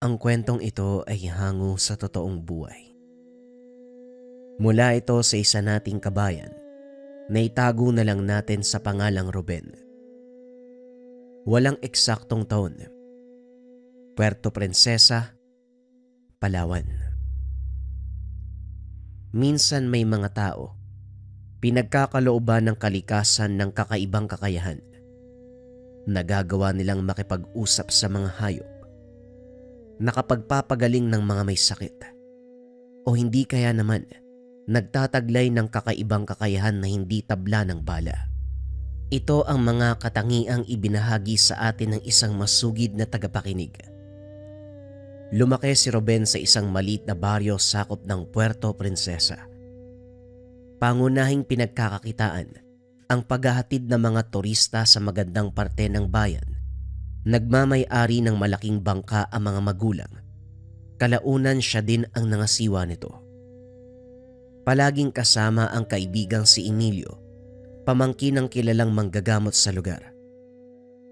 Ang kwentong ito ay hango sa totoong buhay. Mula ito sa isa nating kabayan na itago na lang natin sa pangalang Ruben. Walang eksaktong taon. Puerto Princesa, Palawan. Minsan may mga tao, pinagkakalooban ng kalikasan ng kakaibang kakayahan. Nagagawa nilang makipag-usap sa mga hayop, nakapagpapagaling ng mga may sakit, o hindi kaya naman nagtataglay ng kakaibang kakayahan na hindi tabla ng bala. Ito ang mga katangiang ibinahagi sa atin ng isang masugid na tagapakinig. Lumaki si Ruben sa isang maliit na baryo sakop ng Puerto Princesa. Pangunahing pinagkakakitaan ang paghahatid ng mga turista sa magandang parte ng bayan. Nagmamay-ari ng malaking bangka ang mga magulang. Kalaunan siya din ang nangasiwa nito. Palaging kasama ang kaibigang si Emilio, pamangkin ng kilalang manggagamot sa lugar.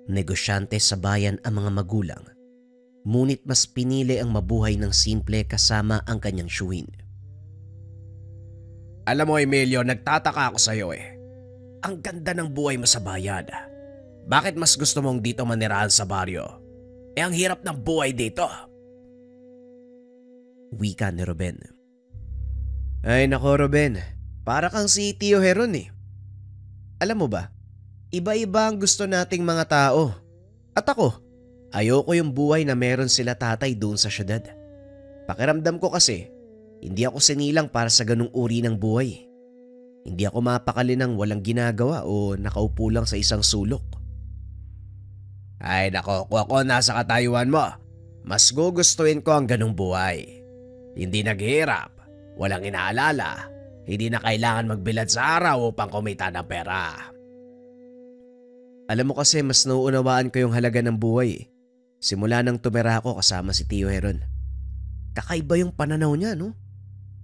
Negosyante sa bayan ang mga magulang, ngunit mas pinili ang mabuhay ng simple kasama ang kanyang tiyuhin. Alam mo Emilio, nagtataka ako sa iyo eh. Ang ganda ng buhay mo sa bayan. Bakit mas gusto mong dito manirahan sa baryo? Ang hirap ng buhay dito. Wika ni Ruben. Ay nako Ruben, para kang si Tio Heron eh. Alam mo ba, iba-iba ang gusto nating mga tao. At ako, ayoko yung buhay na meron sila tatay doon sa syudad. Pakiramdam ko kasi, hindi ako sinilang para sa ganung uri ng buhay. Hindi ako mapakali ng walang ginagawa o nakaupo lang sa isang sulok. Ay nako, kung ako nasa katayuan mo, mas gugustuhin ko ang ganung buhay. Hindi naghihirap, walang inaalala, hindi na kailangan magbilad sa araw upang kumita ng pera. Alam mo kasi mas nauunawaan ko yung halaga ng buhay eh. Simula nang tumira ako kasama si Tio Heron. Kakaiba yung pananaw niya, no?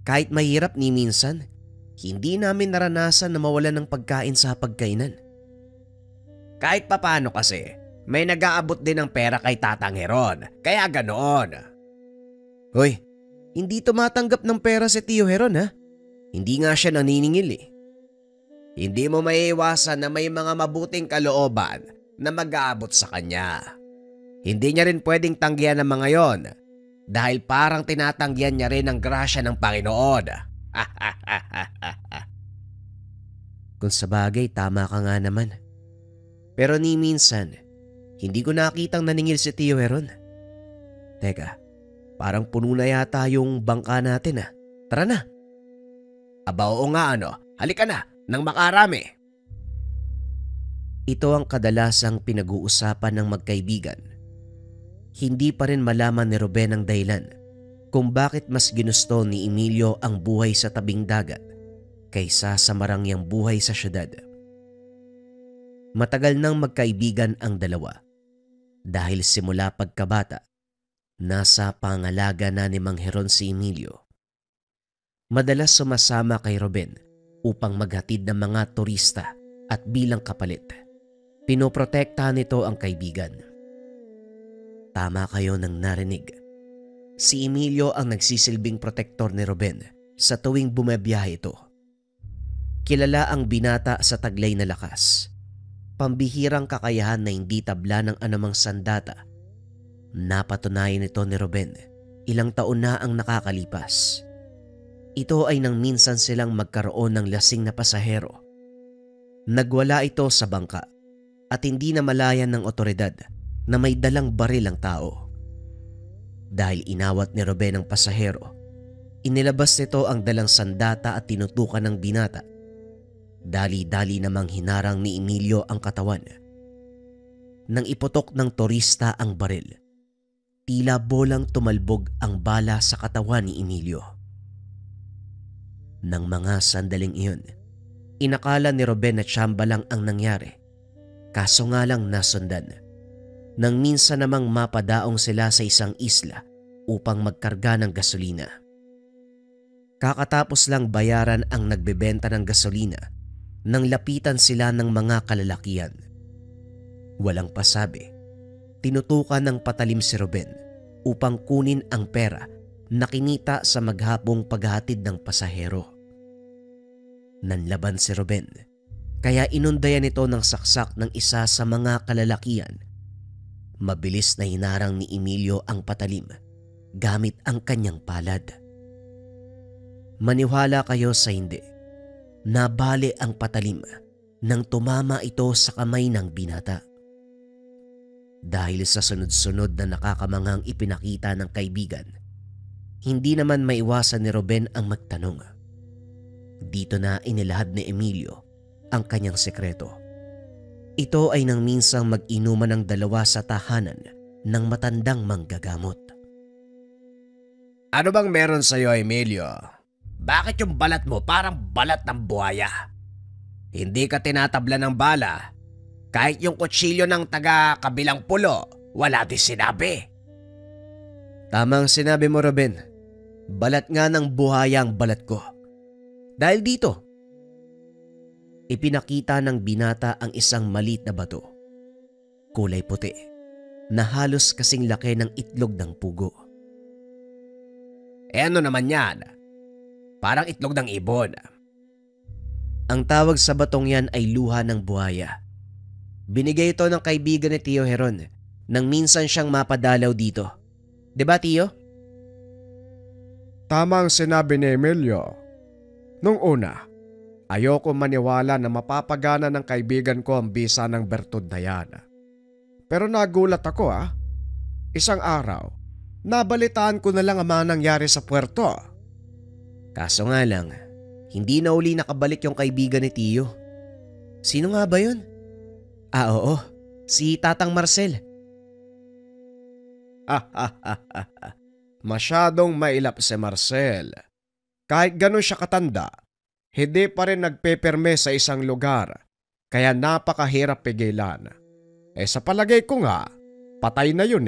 Kahit mahirap ni minsan, hindi namin naranasan na mawalan ng pagkain sa pagkainan. Kahit papano kasi, may nag-aabot din ng pera kay Tatang Heron, kaya ganoon. Hoy, hindi tumatanggap ng pera si Tio Heron ha? Hindi nga siya naniningil eh. Hindi mo maiiwasan na may mga mabuting kalooban na mag-aabot sa kanya. Hindi niya rin pwedeng tanggihan ng mga yon dahil parang tinatanggihan niya rin ang grasya ng Panginoon. Kung sabagay, tama ka nga naman. Pero ni minsan, hindi ko nakitang naningil si Tio Heron. Teka, parang puno na yata yung bangka natin ah. Tara na. Aba oo nga ano, halika na, nang makarami. Ito ang kadalasang pinag-uusapan ng magkaibigan. Hindi pa rin malaman ni Ruben ang dahilan kung bakit mas ginusto ni Emilio ang buhay sa tabing dagat kaysa sa marangyang buhay sa syudad. Matagal nang magkaibigan ang dalawa dahil simula pagkabata, nasa pangalaga na ni Mang Heron si Emilio. Madalas sumasama kay Ruben upang maghatid ng mga turista at bilang kapalit, pinoprotektahan nito ang kaibigan. Tama kayo nang narinig. Si Emilio ang nagsisilbing protektor ni Ruben sa tuwing bumabiyahe ito. Kilala ang binata sa taglay na lakas, pambihirang kakayahan na hindi tabla ng anumang sandata. Napatunayan ito ni Ruben ilang taon na ang nakakalipas. Ito ay nang minsan silang magkaroon ng lasing na pasahero. Nagwala ito sa bangka at hindi na malayan ng otoridad na may dalang baril ang tao. Dahil inawat ni Ruben ang pasahero, inilabas nito ang dalang sandata at tinutukan ng binata. Dali-dali namang hinarang ni Emilio ang katawan. Nang iputok ng turista ang baril, tila bolang tumalbog ang bala sa katawan ni Emilio. Nang mga sandaling iyon, inakala ni Ruben na tsamba lang ang nangyari. Kaso nga lang nasundan. Nang minsan namang mapadaong sila sa isang isla upang magkarga ng gasolina. Kakatapos lang bayaran ang nagbebenta ng gasolina nang lapitan sila ng mga kalalakihan. Walang pasabi, tinutukan ng patalim si Ruben upang kunin ang pera na kinita sa maghapong paghahatid ng pasahero. Nanlaban si Ruben, kaya inundayan ito ng saksak ng isa sa mga kalalakian. Mabilis na hinarang ni Emilio ang patalim gamit ang kanyang palad. Maniwala kayo sa hindi, nabali ang patalim nang tumama ito sa kamay ng binata. Dahil sa sunod-sunod na nakakamanghang ipinakita ng kaibigan, hindi naman maiwasan ni Ruben ang magtanong. Dito na inilahad ni Emilio ang kanyang sekreto. Ito ay nang minsang mag-inuman ng dalawa sa tahanan ng matandang manggagamot. Ano bang meron sa'yo, Emilio? Bakit yung balat mo parang balat ng buhaya? Hindi ka tinatabla ng bala. Kahit yung kutsilyo ng taga kabilang pulo, wala din sinabi. Tamang sinabi mo, Ruben. Balat nga ng buhaya ang balat ko. Dahil dito, ipinakita ng binata ang isang maliit na bato. Kulay puti, na halos kasing laki ng itlog ng pugo. Ano naman yan? Parang itlog ng ibon. Ang tawag sa batong yan ay luha ng buhaya. Binigay ito ng kaibigan ni Tio Heron nang minsan siyang mapadalaw dito. 'Di ba, Tio? Tamang sinabi ni Emilio. Nung una, ayoko maniwala na mapapagana ng kaibigan ko ang bisa ng bertud na yan. Pero nagulat ako Isang araw, nabalitaan ko na lang ang mga nangyari sa puerto. Kaso nga lang, hindi na uli nakabalik yung kaibigan ni Tio. Sino nga ba yun? Oo, si Tatang Marcel. Masyadong mailap si Marcel. Kahit ganun siya katanda, hindi pa rin nagpeperme sa isang lugar, kaya napakahirap pigilan. Sa palagay ko nga, patay na yun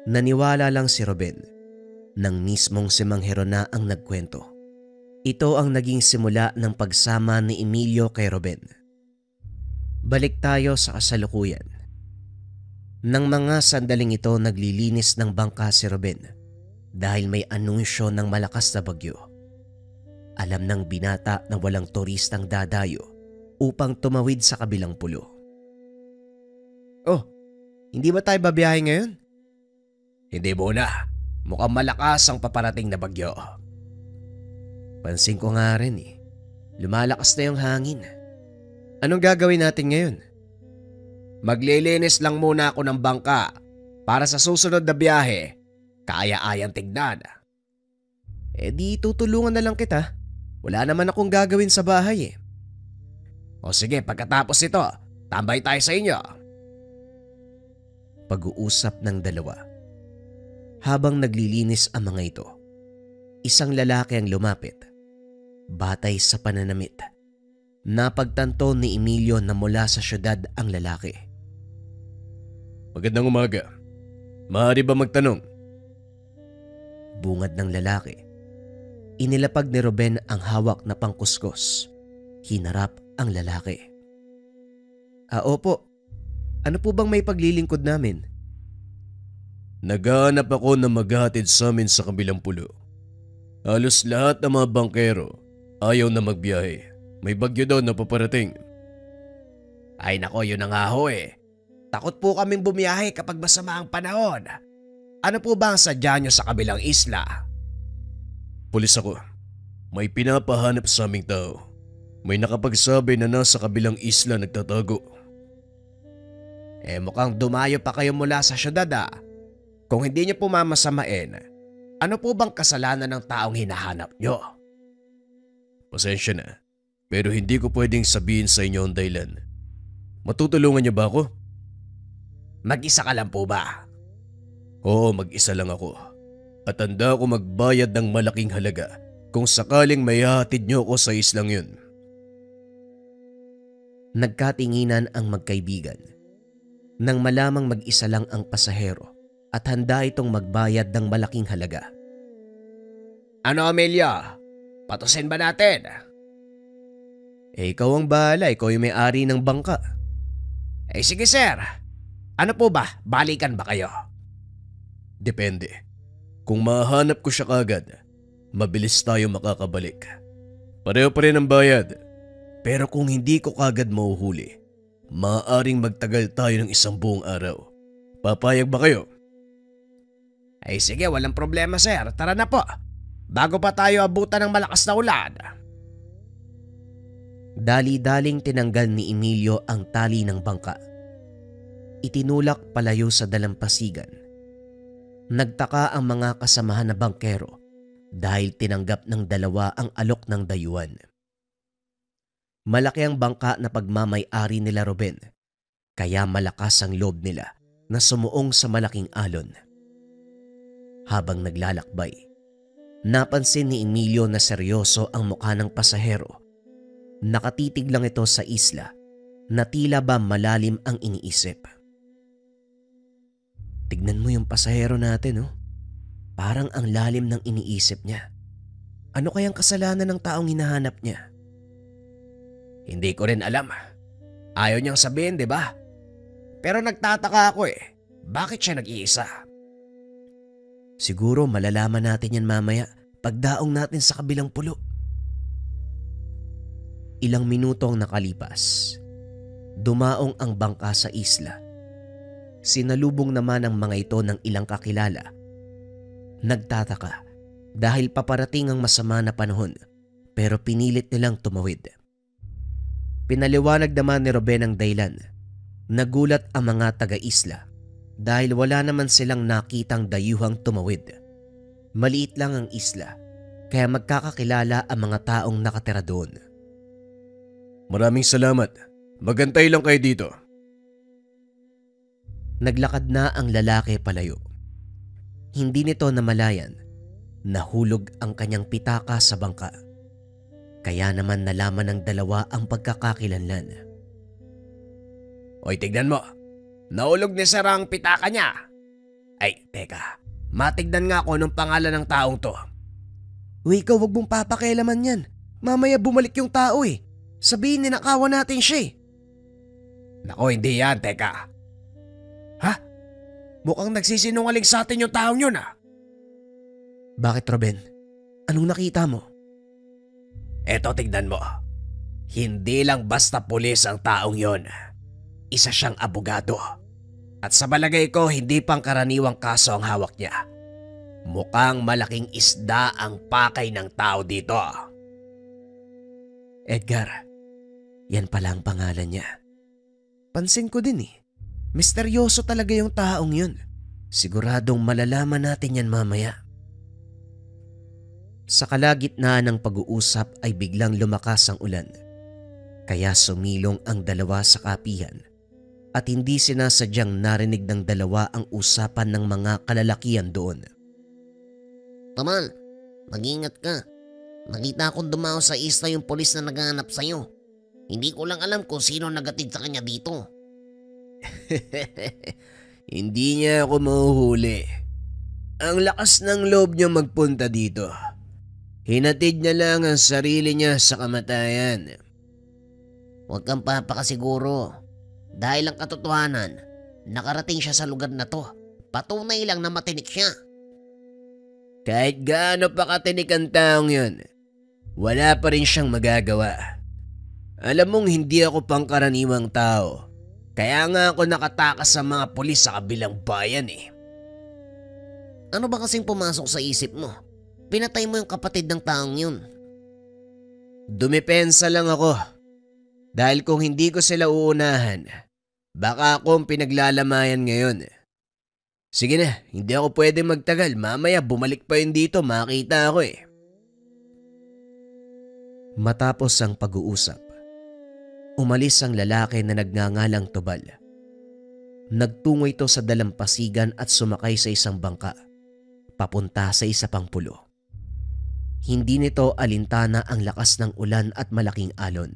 Naniwala lang si Ruben nang mismong si Mang Heron na ang nagkwento. Ito ang naging simula ng pagsama ni Emilio kay Ruben. Balik tayo sa kasalukuyan. Nang mga sandaling ito naglilinis ng bangka si Ruben dahil may anunsyo ng malakas na bagyo. Alam ng binata na walang turistang dadayo upang tumawid sa kabilang pulo. Oh, hindi ba tayo babiyahe ngayon? Hindi muna. Mukhang malakas ang paparating na bagyo. Pansin ko nga rin lumalakas na yung hangin. Anong gagawin natin ngayon? Maglilinis lang muna ako ng bangka para sa susunod na biyahe. Kaya-ayang tignan. Di tutulungan na lang kita. Wala naman akong gagawin sa bahay O sige, pagkatapos ito, tambay tayo sa inyo. Pag-uusap ng dalawa. Habang naglilinis ang mga ito, isang lalaki ang lumapit. Batay sa pananamit, napagtanto ni Emilio na mula sa syudad ang lalaki. Magandang umaga. Maaari ba magtanong? Bungad ng lalaki. Inilapag ni Ruben ang hawak na pangkuskus. Hinarap ang lalaki. Opo. Ano po bang may paglilingkod namin? Naghahanap ako na maghahatid sa amin sa kabilang pulo. Halos lahat ng mga bangkero ayaw na magbiyahe. May bagyo daw na paparating. Ay nako, yun na nga ho Takot po kaming bumiyahe kapag masama ang panahon. Ano po ba ang sadya nyo sa kabilang isla? Pulis ako. May pinapahanap sa aming tao. May nakapagsabi na nasa kabilang isla nagtatago. Mukhang dumayo pa kayo mula sa syudad Kung hindi nyo po mamasamain, ano po bang kasalanan ng taong hinahanap nyo? Pasensya na, pero hindi ko pwedeng sabihin sa inyo ang dahilan. Matutulungan niyo ba ako? Mag-isa ka lang po ba? Oo, mag-isa lang ako. At handa ako magbayad ng malaking halaga kung sakaling may hahatid niyo ako sa islang yun. Nagkatinginan ang magkaibigan. Nang malamang mag-isa lang ang pasahero at handa itong magbayad ng malaking halaga. Ano, Amelia? Patusin ba natin? Ikaw ang bahala, ikaw yung may-ari ng bangka. Sige sir. Ano po ba? Balikan ba kayo? Depende. Kung mahanap ko siya kagad, mabilis tayo makakabalik. Pareho pa rin ang bayad. Pero kung hindi ko kagad mahuhuli, maaaring magtagal tayo ng 1 buong araw. Papayag ba kayo? Ay sige, walang problema sir. Tara na po. Bago pa tayo abutan ng malakas na ulan. Dali-daling tinanggal ni Emilio ang tali ng bangka. Itinulak palayo sa dalampasigan. Nagtaka ang mga kasamahan na bangkero dahil tinanggap ng dalawa ang alok ng dayuhan. Malaki ang bangka na pagmamay-ari nila Ruben, kaya malakas ang loob nila na sumuong sa malaking alon. Habang naglalakbay, napansin ni Emilio na seryoso ang mukha ng pasahero. Nakatitig lang ito sa isla na tila ba malalim ang iniisip. Tignan mo yung pasahero natin, oh. Parang ang lalim ng iniisip niya. Ano kayang kasalanan ng taong hinahanap niya? Hindi ko rin alam. Ayaw niyang sabihin, di ba? Pero nagtataka ako eh. Bakit siya nag-iisa? Siguro malalaman natin yan mamaya pagdaong natin sa kabilang pulo. Ilang minuto ang nakalipas. Dumaong ang bangka sa isla. Sinalubong naman ang mga ito ng ilang kakilala. Nagtataka dahil paparating ang masama na panahon pero pinilit nilang tumawid. Pinaliwanag naman ni Ruben ang dahilan. Nagulat ang mga taga-isla dahil wala naman silang nakitang dayuhang tumawid. Maliit lang ang isla kaya magkakakilala ang mga taong nakatira doon. Maraming salamat. Magantay lang kayo dito. Naglakad na ang lalaki palayo. Hindi nito namalayan. Nahulog ang kanyang pitaka sa bangka. Kaya naman nalaman ng dalawa ang pagkakakilanlan. Oy, tignan mo. Nahulog ni sir ang pitaka niya. Ay, teka. Matignan nga ako ng pangalan ng taong to. Uy, ikaw wag mong papakialaman yan. Mamaya bumalik yung tao eh. Sabihin ninakawan natin siya eh. Nako, hindi yan. Teka. Ha? Mukhang nagsisinungaling sa atin yung taong yun ah. Bakit, Ruben? Anong nakita mo? Eto, tignan mo. Hindi lang basta pulis ang taong yon. Isa siyang abogado. At sa balagay ko, hindi pang karaniwang kaso ang hawak niya. Mukhang malaking isda ang pakay ng tao dito. Edgar, yan pala ang pangalan niya. Pansin ko din eh. Misteryoso talaga yung taong yun. Siguradong malalaman natin yan mamaya. Sa kalagitnaan ng pag-uusap ay biglang lumakas ang ulan. Kaya sumilong ang dalawa sa kapihan at hindi sinasadyang narinig ng dalawa ang usapan ng mga kalalakihan doon. Tamal, mag-ingat ka. Nakita akong dumao sa isla yung polis na naghahanap sa'yo. Hindi ko lang alam kung sino nagatid sa kanya dito. Hindi niya ako mahuhuli. Ang lakas ng loob niya magpunta dito. Hinatid niya lang ang sarili niya sa kamatayan. Huwag kang papakasiguro. Dahil ang katotohanan, nakarating siya sa lugar na to. Patunay lang na matinik siya. Kahit gaano pa katinik ang taong yun, wala pa rin siyang magagawa. Alam mong hindi ako pangkaraniwang tao. Kaya nga ako nakatakas sa mga pulis sa kabilang bayan eh. Ano ba kasing pumasok sa isip mo? Pinatay mo yung kapatid ng taong yun. Dumipensa lang ako. Dahil kung hindi ko sila uunahan, baka akong pinaglalamayan ngayon. Sige na, hindi ako pwede magtagal. Mamaya bumalik pa yun dito, makita ako eh. Matapos ang pag-uusap, umalis ang lalaki na nagngangalang Tubal. Nagtungo ito sa dalampasigan at sumakay sa isang bangka, papunta sa isa pang pulo. Hindi nito alintana ang lakas ng ulan at malaking alon.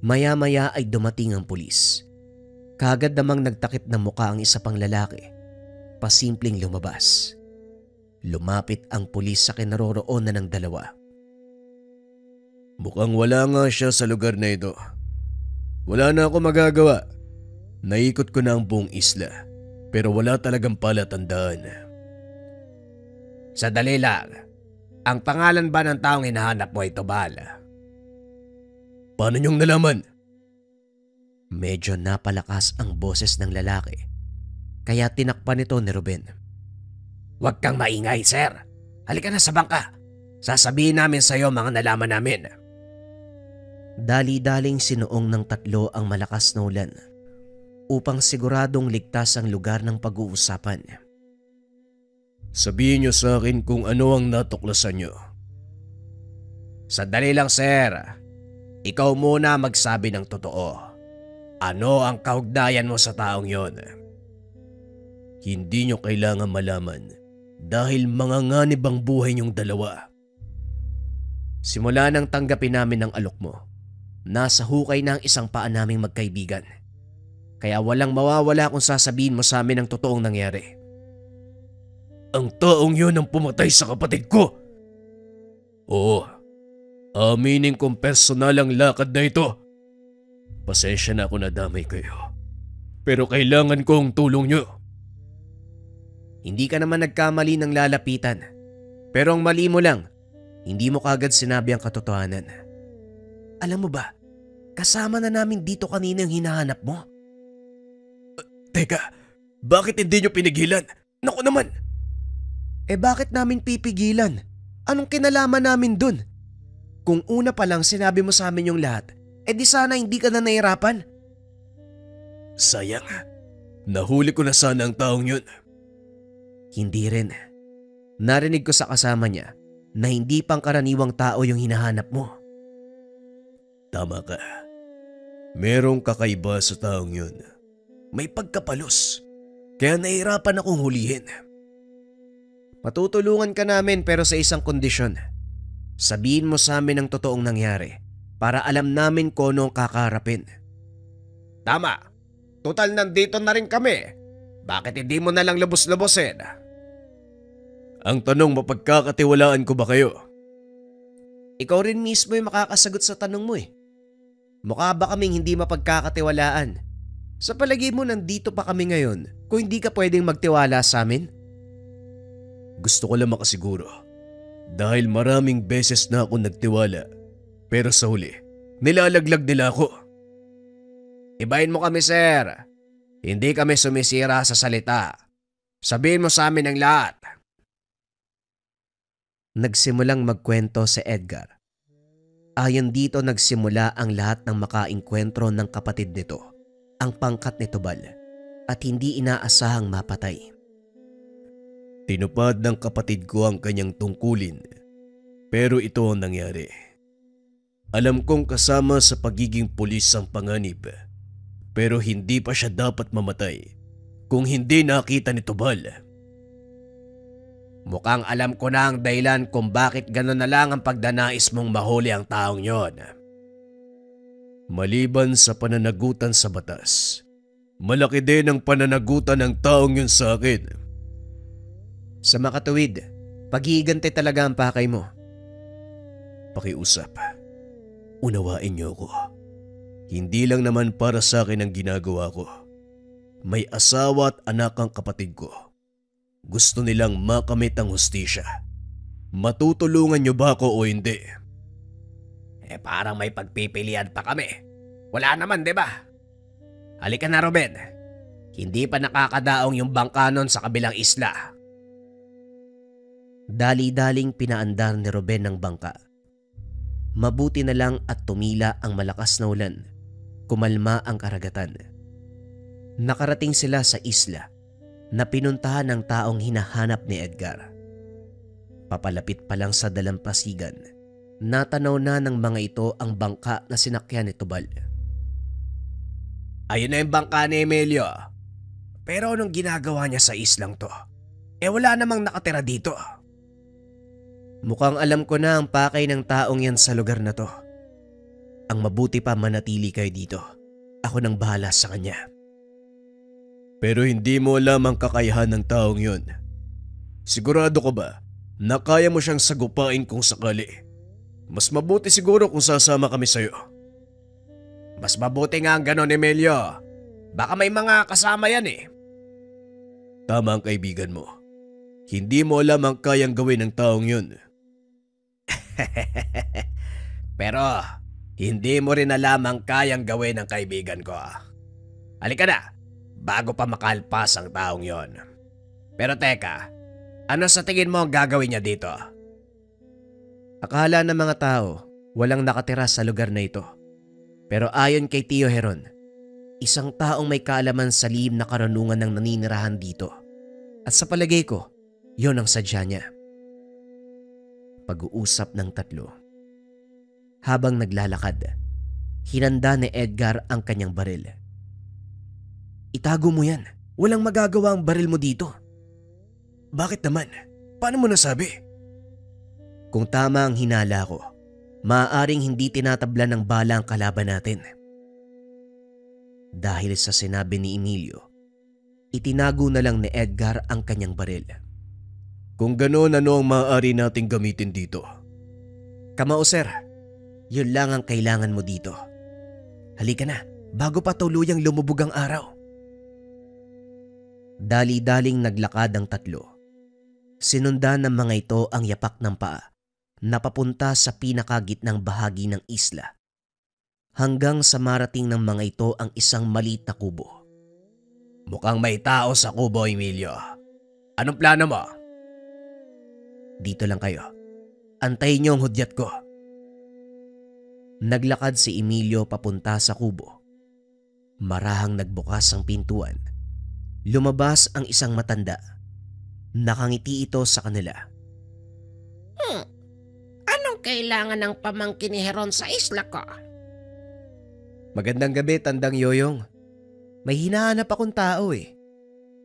Maya-maya ay dumating ang pulis. Kaagad namang nagtakip ng muka ang isa pang lalaki. Pasimpleng lumabas. Lumapit ang pulis sa kinaroroonan ng dalawa. Mukhang wala nga siya sa lugar na ito. Wala na ako magagawa. Naikot ko na ang buong isla. pero wala talagang palatandaan. Sadali lang. Ang pangalan ba ng taong hinahanap mo ay Tubal? Paano niyong nalaman? Medyo napalakas ang boses ng lalaki, kaya tinakpan ito ni Ruben. Huwag kang maingay, sir. Halika na sa bangka. Sasabihin namin sa iyo mga nalaman namin. Dali-daling sinuong ng tatlo ang malakas na ulan upang siguradong ligtas ang lugar ng pag-uusapan. Sabihin niyo sa akin kung ano ang natuklasan niyo. Sandali lang, sir. Ikaw muna magsabi ng totoo. Ano ang kaugnayan mo sa taong yon? Hindi niyo kailangan malaman dahil manganganib ang buhay niyong dalawa. Simula nang tanggapin namin ang alok mo, nasa hukay na ang isang paa naming magkaibigan. Kaya walang mawawala kung sasabihin mo sa amin ang totoong nangyari. Ang taong yun ang pumatay sa kapatid ko. Oo, aminin kong personal ang lakad na ito. Pasensya na ako nadamay kayo. Pero kailangan ko ang tulong niyo. Hindi ka naman nagkamali ng lalapitan. Pero ang mali mo lang, hindi mo kagad sinabi ang katotohanan. Alam mo ba, kasama na namin dito kanina yung hinahanap mo. Teka, bakit hindi niyo pinigilan? Naku naman! Bakit namin pipigilan? Anong kinalaman namin dun? Kung una pa lang sinabi mo sa amin yung lahat, di sana hindi ka na nahirapan. Sayang, nahuli ko na sana ang taong yun. Hindi rin. Narinig ko sa kasama niya na hindi pangkaraniwang tao yung hinahanap mo. Tama ka. Merong kakaiba sa taong yun. May pagkapalos, kaya nahirapan akong hulihin. Matutulungan ka namin pero sa isang kondisyon. Sabihin mo sa amin ang totoong nangyari para alam namin kung ano ang kakaharapin. Tama. Total nandito na rin kami. Bakit hindi mo na lang lubos-lubosin? Ang tanong, mapagkakatiwalaan ko ba kayo? Ikaw rin mismo yung makakasagot sa tanong mo . Mukha ba kaming hindi mapagkakatiwalaan? Sa palagay mo nandito pa kami ngayon kung hindi ka pwedeng magtiwala sa amin? Gusto ko lang makasiguro. Dahil maraming beses na ako nagtiwala. Pero sa huli, nilalaglag nila ako. Ibahin mo kami, sir. Hindi kami sumisira sa salita. Sabihin mo sa amin ang lahat. Nagsimulang magkwento si Edgar. Ayon dito nagsimula ang lahat ng makaengkwentro ng kapatid nito, ang pangkat ni Tubal, at hindi inaasahang mapatay. Tinupad ng kapatid ko ang kanyang tungkulin, pero ito ang nangyari. Alam kong kasama sa pagiging pulis ang panganib, pero hindi pa siya dapat mamatay kung hindi nakita ni Tubal. Mukhang alam ko na ang dahilan kung bakit gano'n na lang ang pagdanais mong mahuli ang taong yon. Maliban sa pananagutan sa batas, malaki din ang pananagutan ng taong yun sa akin. Sa makatuwid, pag-iigante talaga ang pakay mo. Pakiusap, unawain niyo ako. Hindi lang naman para sa akin ang ginagawa ko. May asawa at anak ang kapatid ko. Gusto nilang makamit ang hustisya. Matutulungan niyo ba ako o hindi? Parang may pagpipilian pa kami. Wala naman, di ba? Halika na, Ruben. Hindi pa nakakadaong yung bangka nun sa kabilang isla. Dali-daling pinaandar ni Ruben ng bangka. Mabuti na lang at tumila ang malakas na ulan. Kumalma ang karagatan. Nakarating sila sa isla na pinuntahan ng taong hinahanap ni Edgar. Papalapit pa lang sa dalampasigan, natanaw na ng mga ito ang bangka na sinakyan ni Tubal. Ayun na yung bangka ni Emilio. Pero anong ginagawa niya sa islang to? Wala namang nakatira dito. Mukhang alam ko na ang pakay ng taong yan sa lugar na to. Ang mabuti pa manatili kayo dito. Ako nang bahala sa kanya. Pero hindi mo alam ang kakayahan ng taong yun. Sigurado ka ba na kaya mo siyang sagupain kung sakali? Mas mabuti siguro kung sasama kami sa'yo. Mas mabuti nga ang ganon, Emilio. Baka may mga kasama yan . Tama ang kaibigan mo. Hindi mo alam ang kayang gawin ng taong yun. Pero hindi mo rin alam ang kayang gawin ng kaibigan ko. Halika na, bago pa makalpas ang taong yon. Pero teka, ano sa tingin mo ang gagawin niya dito? Akala ng mga tao walang nakatira sa lugar na ito. Pero ayon kay Tio Heron, isang taong may kaalaman sa lihim na karunungan ng naninirahan dito. At sa palagay ko, yon ang sadya niya. Pag-uusap ng tatlo. Habang naglalakad, hinanda ni Edgar ang kanyang baril. Itago mo yan. Walang magagawa ang baril mo dito. Bakit naman? Paano mo nasabi? Kung tama ang hinala ko, maaaring hindi tinatabla ng bala ang kalaban natin. Dahil sa sinabi ni Emilio, itinago na lang ni Edgar ang kanyang baril. Kung ganoon, ano ang maaari nating gamitin dito? Kamao sir, yun lang ang kailangan mo dito. Halika na, bago pa tuluyang lumubog ang araw. Dali-daling naglakad ang tatlo. Sinundan ng mga ito ang yapak ng paa na papunta sa pinakagitnang bahagi ng isla. Hanggang sa marating ng mga ito ang isang maliit na kubo. Mukhang may tao sa kubo, Emilio. Anong plano mo? Dito lang kayo. Antayin niyo ang hudyat ko. Naglakad si Emilio papunta sa kubo. Marahang nagbukas ang pintuan. Lumabas ang isang matanda. Nakangiti ito sa kanila. Anong kailangan ng pamangkin ni Heron sa isla ko? Magandang gabi, Tandang Yoyong. May hinahanap akong tao eh.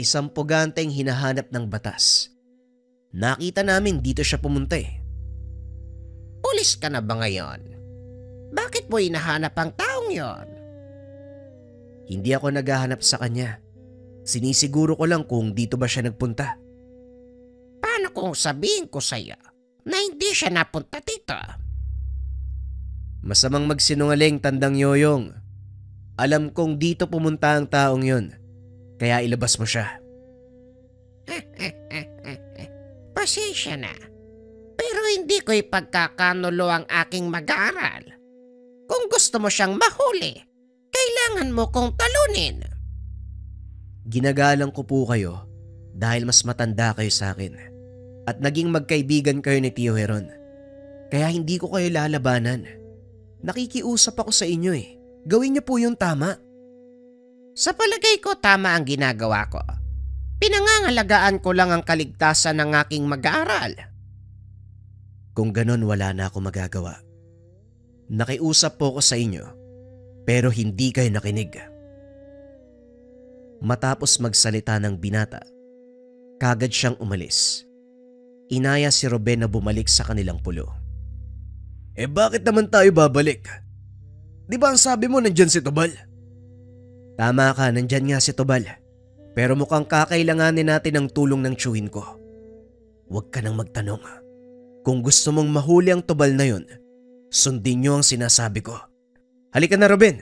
Isang puganteng hinahanap ng batas. Nakita namin dito siya pumunta eh. Pulis ka na ba ngayon? Bakit mo hinahanap ang taong yon? Hindi ako naghahanap sa kanya. Sinisiguro ko lang kung dito ba siya nagpunta. Paano kung sabihin ko sa'yo na hindi siya napunta dito? Masamang magsinungaling, Tandang Yoyong. Alam kong dito pumunta ang taong yon. Kaya ilabas mo siya. Pasensya na. Pero hindi ko ipagkakanulo ang aking mag-aaral. Kung gusto mo siyang mahuli, kailangan mo kong talunin. Ginagalang ko po kayo dahil mas matanda kayo sa akin. At naging magkaibigan kayo ni Tio Heron. Kaya hindi ko kayo lalabanan. Nakikiusap ako sa inyo eh. Gawin niyo po yung tama. Sa palagay ko tama ang ginagawa ko. Pinangangalagaan ko lang ang kaligtasan ng aking mag-aaral. Kung ganon wala na ako magagawa. Nakiusap po ko sa inyo pero hindi kayo nakinig. Matapos magsalita ng binata, kagad siyang umalis. Inaya si Ruben na bumalik sa kanilang pulo. Bakit naman tayo babalik? Di ba ang sabi mo nandyan si Tubal? Tama ka, nandyan nga si Tubal. Pero mukhang kakailanganin natin ang tulong ng tiyuhin ko. Huwag ka nang magtanong. Kung gusto mong mahuli ang Tubal na yun, sundin niyo ang sinasabi ko. Halika na, Ruben!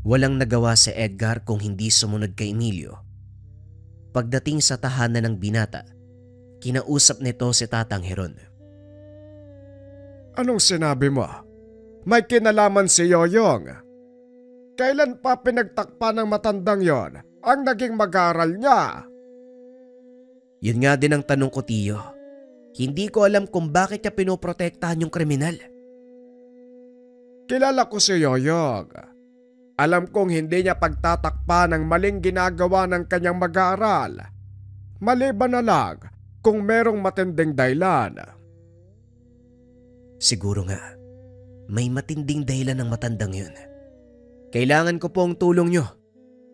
Walang nagawa si Edgar kung hindi sumunod kay Emilio. Pagdating sa tahanan ng binata, kinausap nito si Tatang Heron. Anong sinabi mo? May kinalaman si Yoyong. Kailan pa pinagtakpan ng matandang yon ang naging mag-aaral niya? Yun nga din ang tanong ko, Tiyo. Hindi ko alam kung bakit niya pinoprotektahan yung kriminal. Kilala ko si Yoyong. Alam kong hindi niya pagtatakpan ng maling ginagawa ng kanyang mag-aaral. Maliban na lang kung merong matinding dahilan. Siguro nga, may matinding dahilan ng matandang yun. Kailangan ko po ang tulong nyo.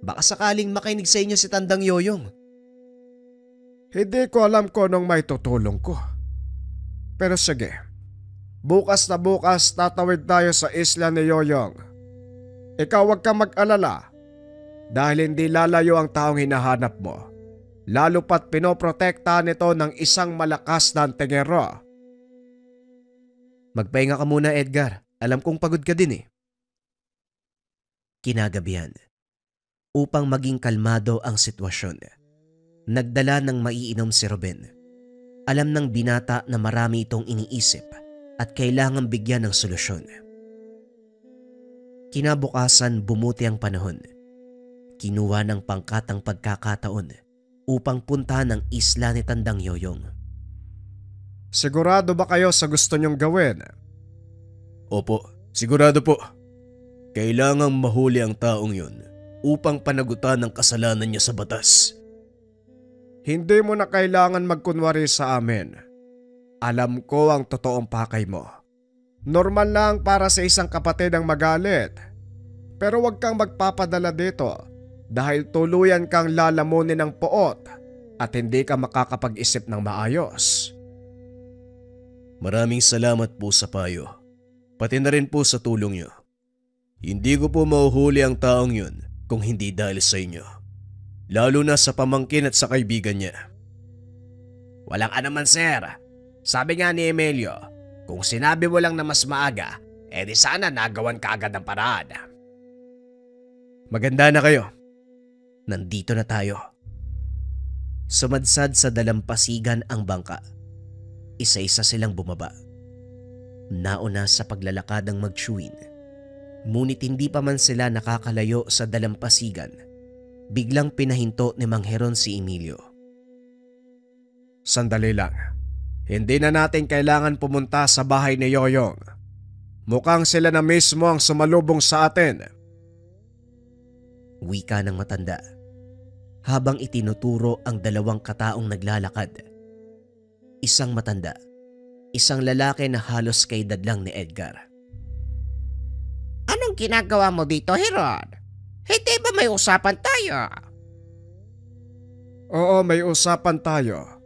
Baka sakaling makinig sa inyo si Tandang Yoyong. Hindi ko alam kung anong may tutulong ko. Pero sige, bukas na bukas tatawid tayo sa isla ni Yoyong. Ikaw huwag kang mag-alala dahil hindi lalayo ang taong hinahanap mo. Lalo pat pinoprotektahan ito ng isang malakas na antingero. Magpahinga ka muna, Edgar. Alam kong pagod ka din eh. Kinagabihan, Upang maging kalmado ang sitwasyon, nagdala ng maiinom si Ruben. Alam ng binata na marami itong iniisip at kailangang bigyan ng solusyon. Kinabukasan bumuti ang panahon. Kinuha ng pangkatang pagkakataon upang puntahan ang isla ni Tandang Yoyong. Sigurado ba kayo sa gusto niyong gawin? Opo, sigurado po. Kailangang mahuli ang taong yun upang panagutan ang kasalanan niya sa batas. Hindi mo na kailangan magkunwari sa amin. Alam ko ang totoong pakay mo. Normal lang para sa isang kapatid ang magalit. Pero huwag kang magpapadala dito dahil tuluyan kang lalamunin ng poot at hindi ka makakapag-isip ng maayos. Maraming salamat po sa payo. Pati na rin po sa tulong niyo. Hindi ko po mahuhuli ang taong yun kung hindi dahil sa inyo. Lalo na sa pamangkin at sa kaibigan niya. Walang anuman, sir. Sabi nga ni Emilio, kung sinabi mo lang na mas maaga, edi sana nagawan ka agad ng paraan. Maganda na kayo. Nandito na tayo. Sumadsad sa dalampasigan ang bangka. Isa-isa silang bumaba. Nauna sa paglalakad ang magtsuwin. Ngunit hindi pa man sila nakakalayo sa dalampasigan, biglang pinahinto ni Mang Heron si Emilio. Sandali lang. Hindi na natin kailangan pumunta sa bahay ni Yoyong. Mukhang sila na mismo ang sumalubong sa atin. Wika ng matanda habang itinuturo ang dalawang kataong naglalakad. Isang matanda, isang lalaki na halos kaedad lang ni Edgar. Anong ginagawa mo dito, Heron? Hindi ba may usapan tayo? Oo, may usapan tayo.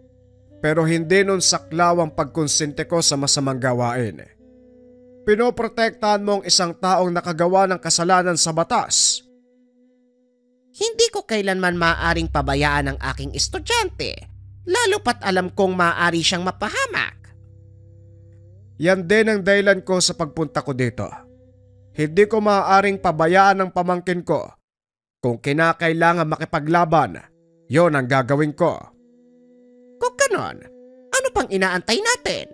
Pero hindi nun saklaw ang pagkonsente ko sa masamang gawain. Pinoprotektahan mo ang isang taong nakagawa ng kasalanan sa batas. Hindi ko kailanman maaaring pabayaan ang aking estudyante, lalo pat alam kong maaari siyang mapahamak. Yan din ang dahilan ko sa pagpunta ko dito. Hindi ko maaaring pabayaan ang pamangkin ko. Kung kinakailangan makipaglaban, yon ang gagawin ko. Kung ganon, ano pang inaantay natin?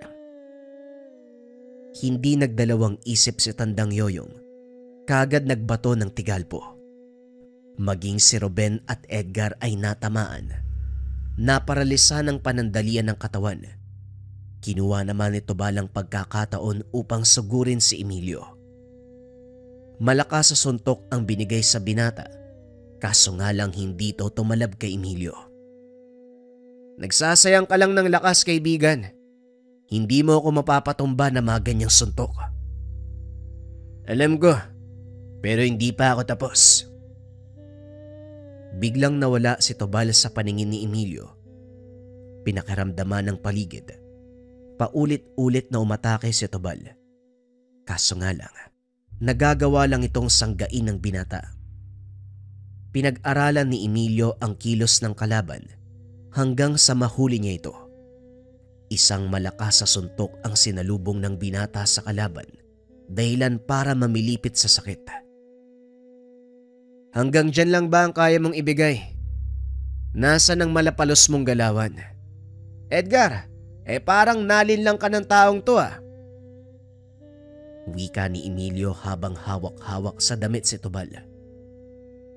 Hindi nagdalawang isip si Tandang Yoyong. Kagad nagbato ng tigalpo. Maging si Ruben at Edgar ay natamaan. Naparalisa ng panandalian ng katawan. Kinuha naman ni Tobal ang pagkakataon upang sugurin si Emilio. Malakas sa suntok ang binigay sa binata, kaso nga lang hindi ito tumalab kay Emilio. Nagsasayang ka lang ng lakas, kaibigan. Hindi mo ako mapapatumba na mga ganyang suntok. Alam ko, pero hindi pa ako tapos. Biglang nawala si Tobal sa paningin ni Emilio. Pinakaramdaman ng paligid. Paulit-ulit na umatake si Tobal. Kaso nga lang, nagagawa lang itong sanggain ng binata. Pinag-aralan ni Emilio ang kilos ng kalaban hanggang sa mahuli niya ito. Isang malakas sa suntok ang sinalubong ng binata sa kalaban, dahilan para mamilipit sa sakit. Hanggang dyan lang ba ang kaya mong ibigay? Nasaan ang malapalos mong galawan? Edgar, parang nalin lang ka ng taong to ah. Wika ni Emilio habang hawak-hawak sa damit si Tobal.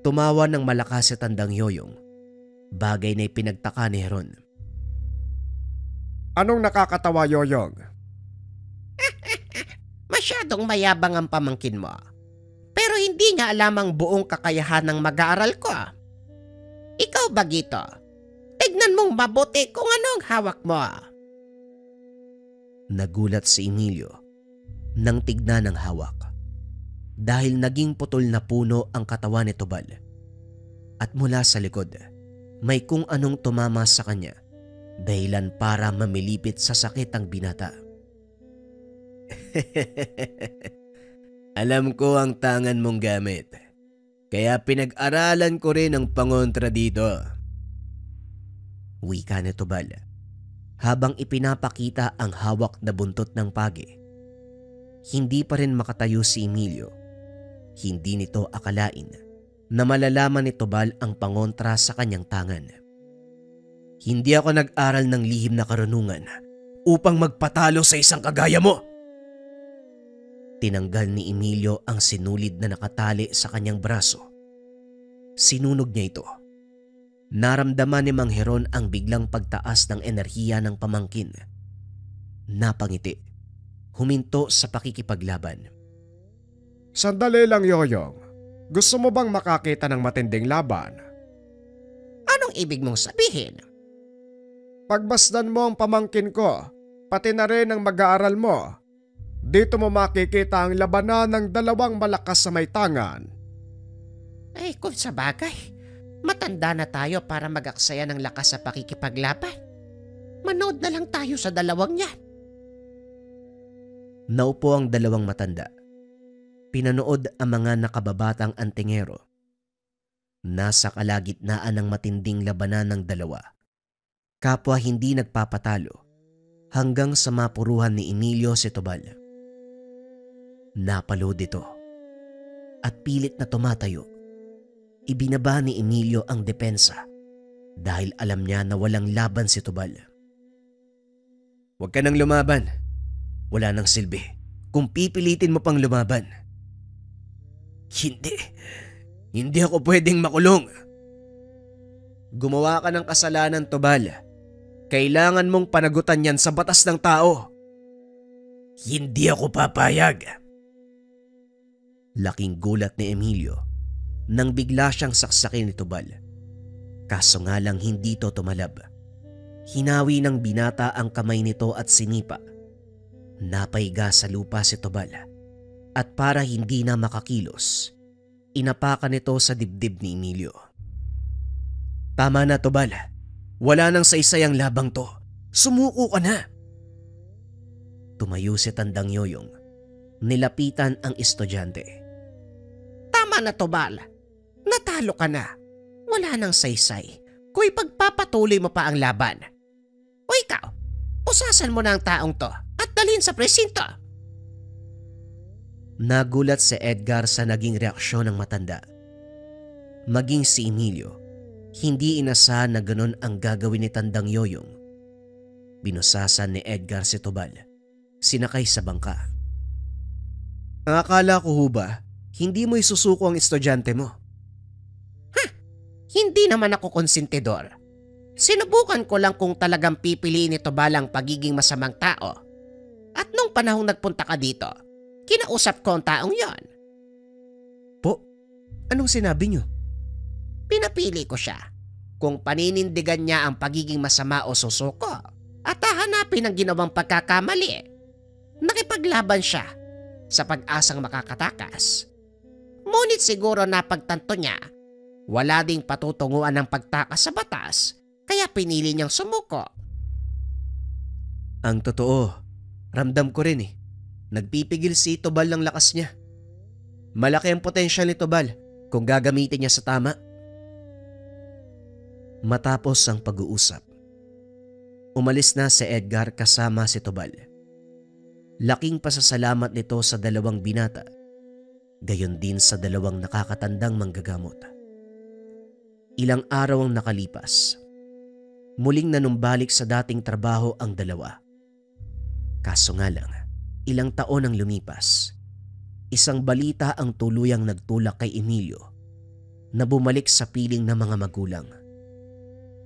Tumawa ng malakas si Tandang Yoyong, bagay na ipinagtaka ni Heron. Anong nakakatawa, Yoyong? Masyadong mayabang ang pamangkin mo. Pero hindi niya alam ang buong kakayahan ng mag-aaral ko. Ikaw ba, Gito? Tignan mong mabuti kung anong hawak mo. Nagulat si Emilio nang tignan ang hawak dahil naging putol na puno ang katawan ni Tobal. At mula sa likod, may kung anong tumama sa kanya, dahilan para mamilipit sa sakit ang binata. Alam ko ang tangan mong gamit, kaya pinag-aralan ko rin ang pangontra dito. Wika ni Tobal habang ipinapakita ang hawak na buntot ng pagi. Hindi pa rin makatayo si Emilio. Hindi nito akalain na malalaman ni Tubal ang pangontra sa kanyang tangan. Hindi ako nag-aral ng lihim na karunungan upang magpatalo sa isang kagaya mo. Tinanggal ni Emilio ang sinulid na nakatali sa kanyang braso. Sinunog niya ito. Naramdaman ni Mang Heron ang biglang pagtaas ng enerhiya ng pamangkin. Napangiti. Huminto sa pakikipaglaban. Sandali lang, Yoyong. Gusto mo bang makakita ng matinding laban? Anong ibig mong sabihin? Pagbasdan mo ang pamangkin ko, pati na rin ang mag-aaral mo. Dito mo makikita ang labanan ng dalawang malakas sa may tangan. Ay, kung sa bagay, matanda na tayo para mag-aksaya ng lakas sa pakikipaglaban. Manood na lang tayo sa dalawang yan. Naupo ang dalawang matanda. Pinanood ang mga nakababatang antingero. Nasa kalagitnaan ng matinding labanan ng dalawa. Kapwa hindi nagpapatalo hanggang sa mapuruhan ni Emilio si Tubal. Napalood ito at pilit na tumatayo. Ibinaba ni Emilio ang depensa dahil alam niya na walang laban si Tubal. Huwag ka nang lumaban. Wala nang silbi kung pipilitin mo pang lumaban. Hindi ako pwedeng makulong. Gumawa ka ng kasalanan, Tubal. Kailangan mong panagutan yan sa batas ng tao. Hindi ako papayag. Laking gulat ni Emilio nang bigla siyang saksakin ni Tubal. Kaso nga lang hindi ito tumalab. Hinawi ng binata ang kamay nito at sinipa. Napaiga sa lupa si Tubal. At para hindi na makakilos, inapakan nito sa dibdib ni Emilio. Tama na, Tubal. Wala nang saysay ang labang to. Sumuko ka na. Tumayo si Tandang Yoyong. Nilapitan ang estudyante. Tama na, Tubal. Natalo ka na. Wala nang saysay kung ipagpapatuloy mo pa ang laban. O ikaw, usasan mo na ang taong to at dalhin sa presinto. Nagulat si Edgar sa naging reaksyon ng matanda. Maging si Emilio, hindi inasahan na ganun ang gagawin ni Tandang Yoyong. Binusasan ni Edgar si Tubal, sinakay sa bangka. Akala ko ho ba, hindi mo isusuko ang estudyante mo? Hindi naman ako konsentidor. Sinubukan ko lang kung talagang pipiliin ni Tubal ang pagiging masamang tao. At nung panahong nagpunta ka dito, kinausap ko ang taong yon. Po, anong sinabi niyo? Pinapili ko siya kung paninindigan niya ang pagiging masama o susuko at hahanapin ang ginawang pagkakamali. Nakipaglaban siya sa pag-asang makakatakas. Ngunit siguro napagtanto niya wala ding patutunguan ng pagtakas sa batas kaya pinili niyang sumuko. Ang totoo, ramdam ko rin eh. Nagpipigil si Tubal ng lakas niya. Malaki ang potensyal ni Tubal kung gagamitin niya sa tama. Matapos ang pag-uusap, umalis na si Edgar kasama si Tubal. Laking pasasalamat nito sa dalawang binata, gayon din sa dalawang nakakatandang manggagamot. Ilang araw ang nakalipas. Muling nanumbalik sa dating trabaho ang dalawa. Kaso nga lang, ilang taon ang lumipas. Isang balita ang tuluyang nagtulak kay Emilio na bumalik sa piling ng mga magulang.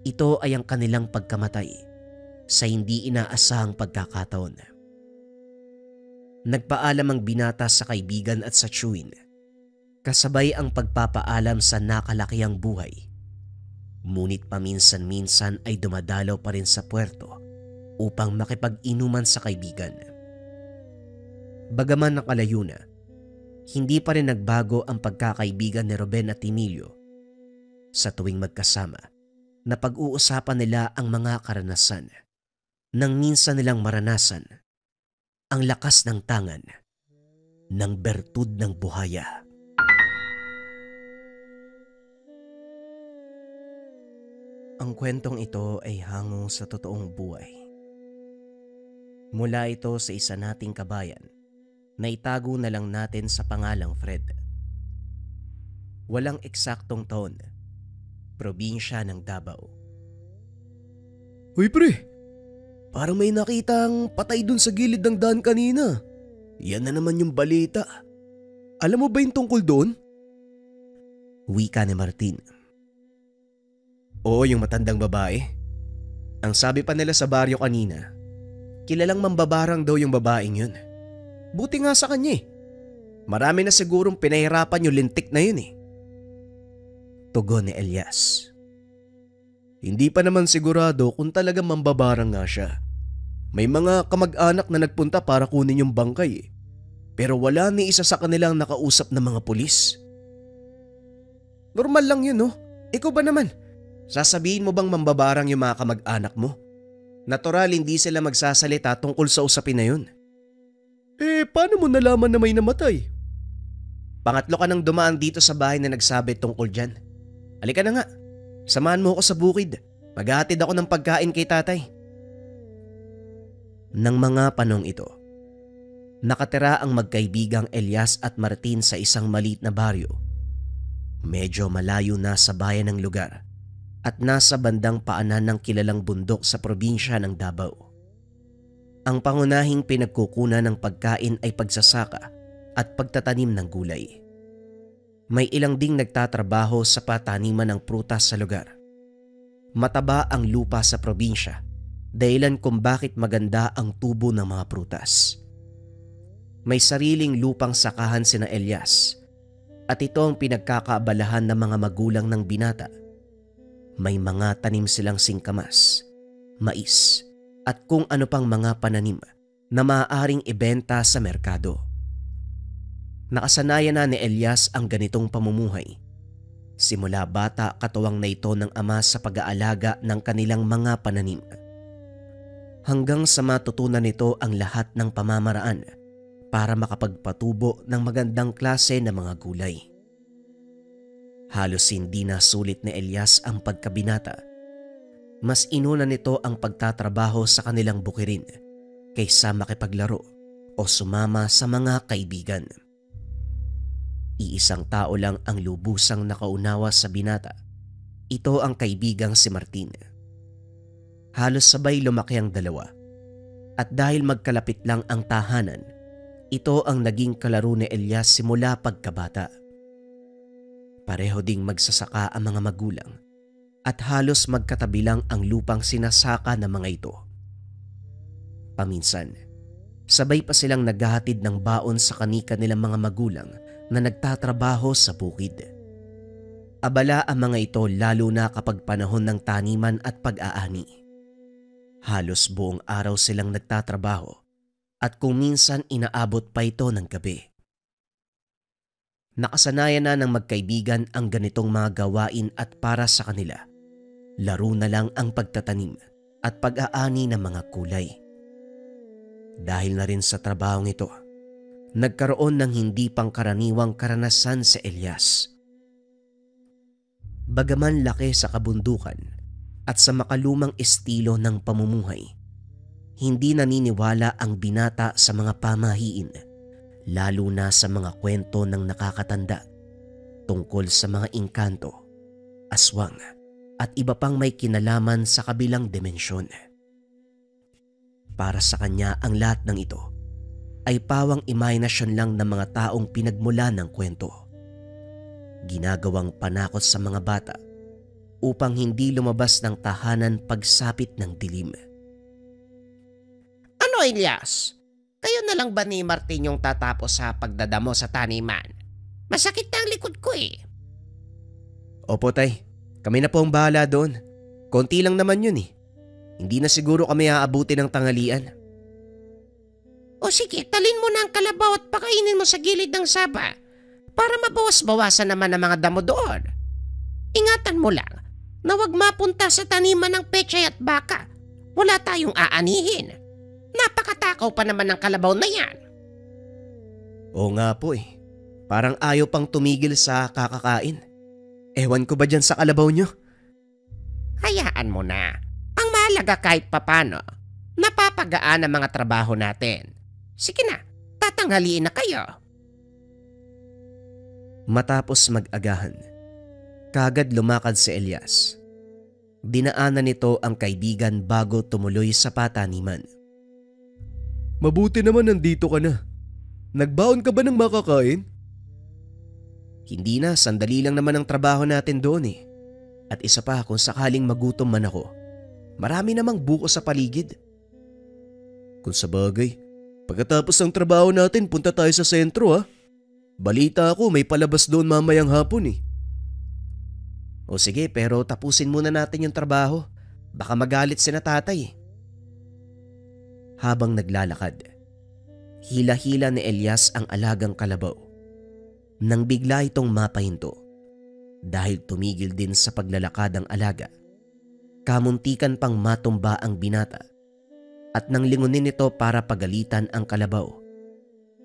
Ito ay ang kanilang pagkamatay sa hindi inaasahang pagkakataon. Nagpaalam ang binata sa kaibigan at sa tiyuhin, kasabay ang pagpapaalam sa nakalakiang buhay. Ngunit paminsan-minsan ay dumadalaw pa rin sa puerto upang makipag-inuman sa kaibigan. Bagaman nakalayo na, hindi pa rin nagbago ang pagkakaibigan ni Ruben at Emilio. Sa tuwing magkasama, napag-uusapan nila ang mga karanasan nang minsan nilang maranasan ang lakas ng tangan ng bertud ng buhaya. Ang kwentong ito ay hango sa totoong buhay. Mula ito sa isa nating kabayan na itago na lang natin sa pangalang Fred. Walang eksaktong taon. Probinsya ng Davao. Uy pre, parang may nakitang patay dun sa gilid ng daan kanina. Yan na naman yung balita. Alam mo ba yung tungkol doon? Wika ni Martin. Oo, yung matandang babae. Ang sabi pa nila sa baryo kanina, kilalang mambabarang daw yung babaeng yun. Buti nga sa kanya eh. Marami na sigurong pinahirapan yung lintik na yun eh. Tugon ni Elias. Hindi pa naman sigurado kung talagang mambabarang nga siya. May mga kamag-anak na nagpunta para kunin yung bangkay eh. Pero wala ni isa sa kanilang nakausap na mga pulis. Normal lang yun no? Ikaw ba naman? Sasabihin mo bang mambabarang yung mga kamag-anak mo? Natural hindi sila magsasalita tungkol sa usapin na yun. Paano mo nalaman na may namatay? Pangatlo ka nang dumaan dito sa bahay na nagsabi tungkol dyan. Halika na nga, samahan mo ako sa bukid. Maghahatid ako ng pagkain kay tatay. Nang mga panong ito, nakatira ang magkaibigang Elias at Martin sa isang maliit na baryo. Medyo malayo na sa bayan ng lugar at nasa bandang paanan ng kilalang bundok sa probinsya ng Davao. Ang pangunahing pinagkukunan ng pagkain ay pagsasaka at pagtatanim ng gulay. May ilang ding nagtatrabaho sa pataniman ng prutas sa lugar. Mataba ang lupa sa probinsya, dahilan kung bakit maganda ang tubo ng mga prutas. May sariling lupang sakahan sina Elias at ito ang pinagkakaabalahan ng mga magulang ng binata. May mga tanim silang singkamas, mais at kung ano pang mga pananim na maaaring ibenta sa merkado. Nakasanayan na ni Elias ang ganitong pamumuhay. Simula bata katuwang na ito ng ama sa pag-aalaga ng kanilang mga pananim. Hanggang sa matutunan nito ang lahat ng pamamaraan para makapagpatubo ng magandang klase ng mga gulay. Halos hindi na sulit ni Elias ang pagkabinata. Mas inuna nito ang pagtatrabaho sa kanilang bukirin kaysa makipaglaro o sumama sa mga kaibigan. Iisang tao lang ang lubusang nakaunawa sa binata. Ito ang kaibigang si Martin. Halos sabay lumaki ang dalawa. At dahil magkalapit lang ang tahanan, ito ang naging kalaro ni Elias simula pagkabata. Pareho ding magsasaka ang mga magulang at halos magkatabi lang ang lupang sinasaka ng mga ito. Paminsan, sabay pa silang naghahatid ng baon sa kanika nilang mga magulang na nagtatrabaho sa bukid. Abala ang mga ito lalo na kapag panahon ng taniman at pag-aani. Halos buong araw silang nagtatrabaho at kung minsan inaabot pa ito ng gabi. Nakasanayan na ng magkaibigan ang ganitong mga gawain at para sa kanila, laro na lang ang pagtatanim at pag-aani ng mga kulay. Dahil na rin sa trabahong ito, nagkaroon ng hindi pangkaraniwang karanasan sa Elias. Bagaman laki sa kabundukan at sa makalumang estilo ng pamumuhay, hindi naniniwala ang binata sa mga pamahiin, lalo na sa mga kwento ng nakakatanda tungkol sa mga engkanto, aswang at iba pang may kinalaman sa kabilang dimensyon. Para sa kanya ang lahat ng ito ay pawang imahinasyon lang ng mga taong pinagmula ng kwento. Ginagawang panakot sa mga bata upang hindi lumabas ng tahanan pagsapit ng dilim. Ano Elias? Kayo na lang ba ni Martin yung tatapos sa pagdadamo sa taniman? Masakit na ang likod ko eh. Opo tay, kami na po ang bahala doon. Konti lang naman yun eh. Hindi na siguro kami aabuti ng tanghalian. O sige, talin mo na ang kalabaw at pakainin mo sa gilid ng saba para mabawas-bawasan naman ang mga damo doon. Ingatan mo lang na huwag mapunta sa taniman ng pechay at baka. Wala tayong aanihin. Napakatakaw pa naman ng kalabaw na yan. Oo nga po eh. Parang ayaw pang tumigil sa kakakain. Ewan ko ba dyan sa kalabaw nyo? Hayaan mo na. Ang mahalaga kahit papano, napapagaan ang mga trabaho natin. Sige na, tatanghaliin na kayo. Matapos mag-agahan, kagad lumakad si Elias. Dinaanan nito ang kaibigan bago tumuloy sa pataniman. Mabuti naman nandito ka na. Nagbaon ka ba ng makakain? Hindi na, sandali lang naman ang trabaho natin doon eh. At isa pa, kung sakaling magutom man ako, marami namang buko sa paligid. Kung sabagay, pagkatapos ng trabaho natin punta tayo sa sentro ha. Balita ako may palabas doon mamayang hapon eh. O sige, pero tapusin muna natin yung trabaho. Baka magalit si na tatay. Habang naglalakad, hila-hila ni Elias ang alagang kalabaw. Nang bigla itong mapahinto dahil tumigil din sa paglalakad ang alaga. Kamuntikan pang matumba ang binata at nang lingunin ito para pagalitan ang kalabaw,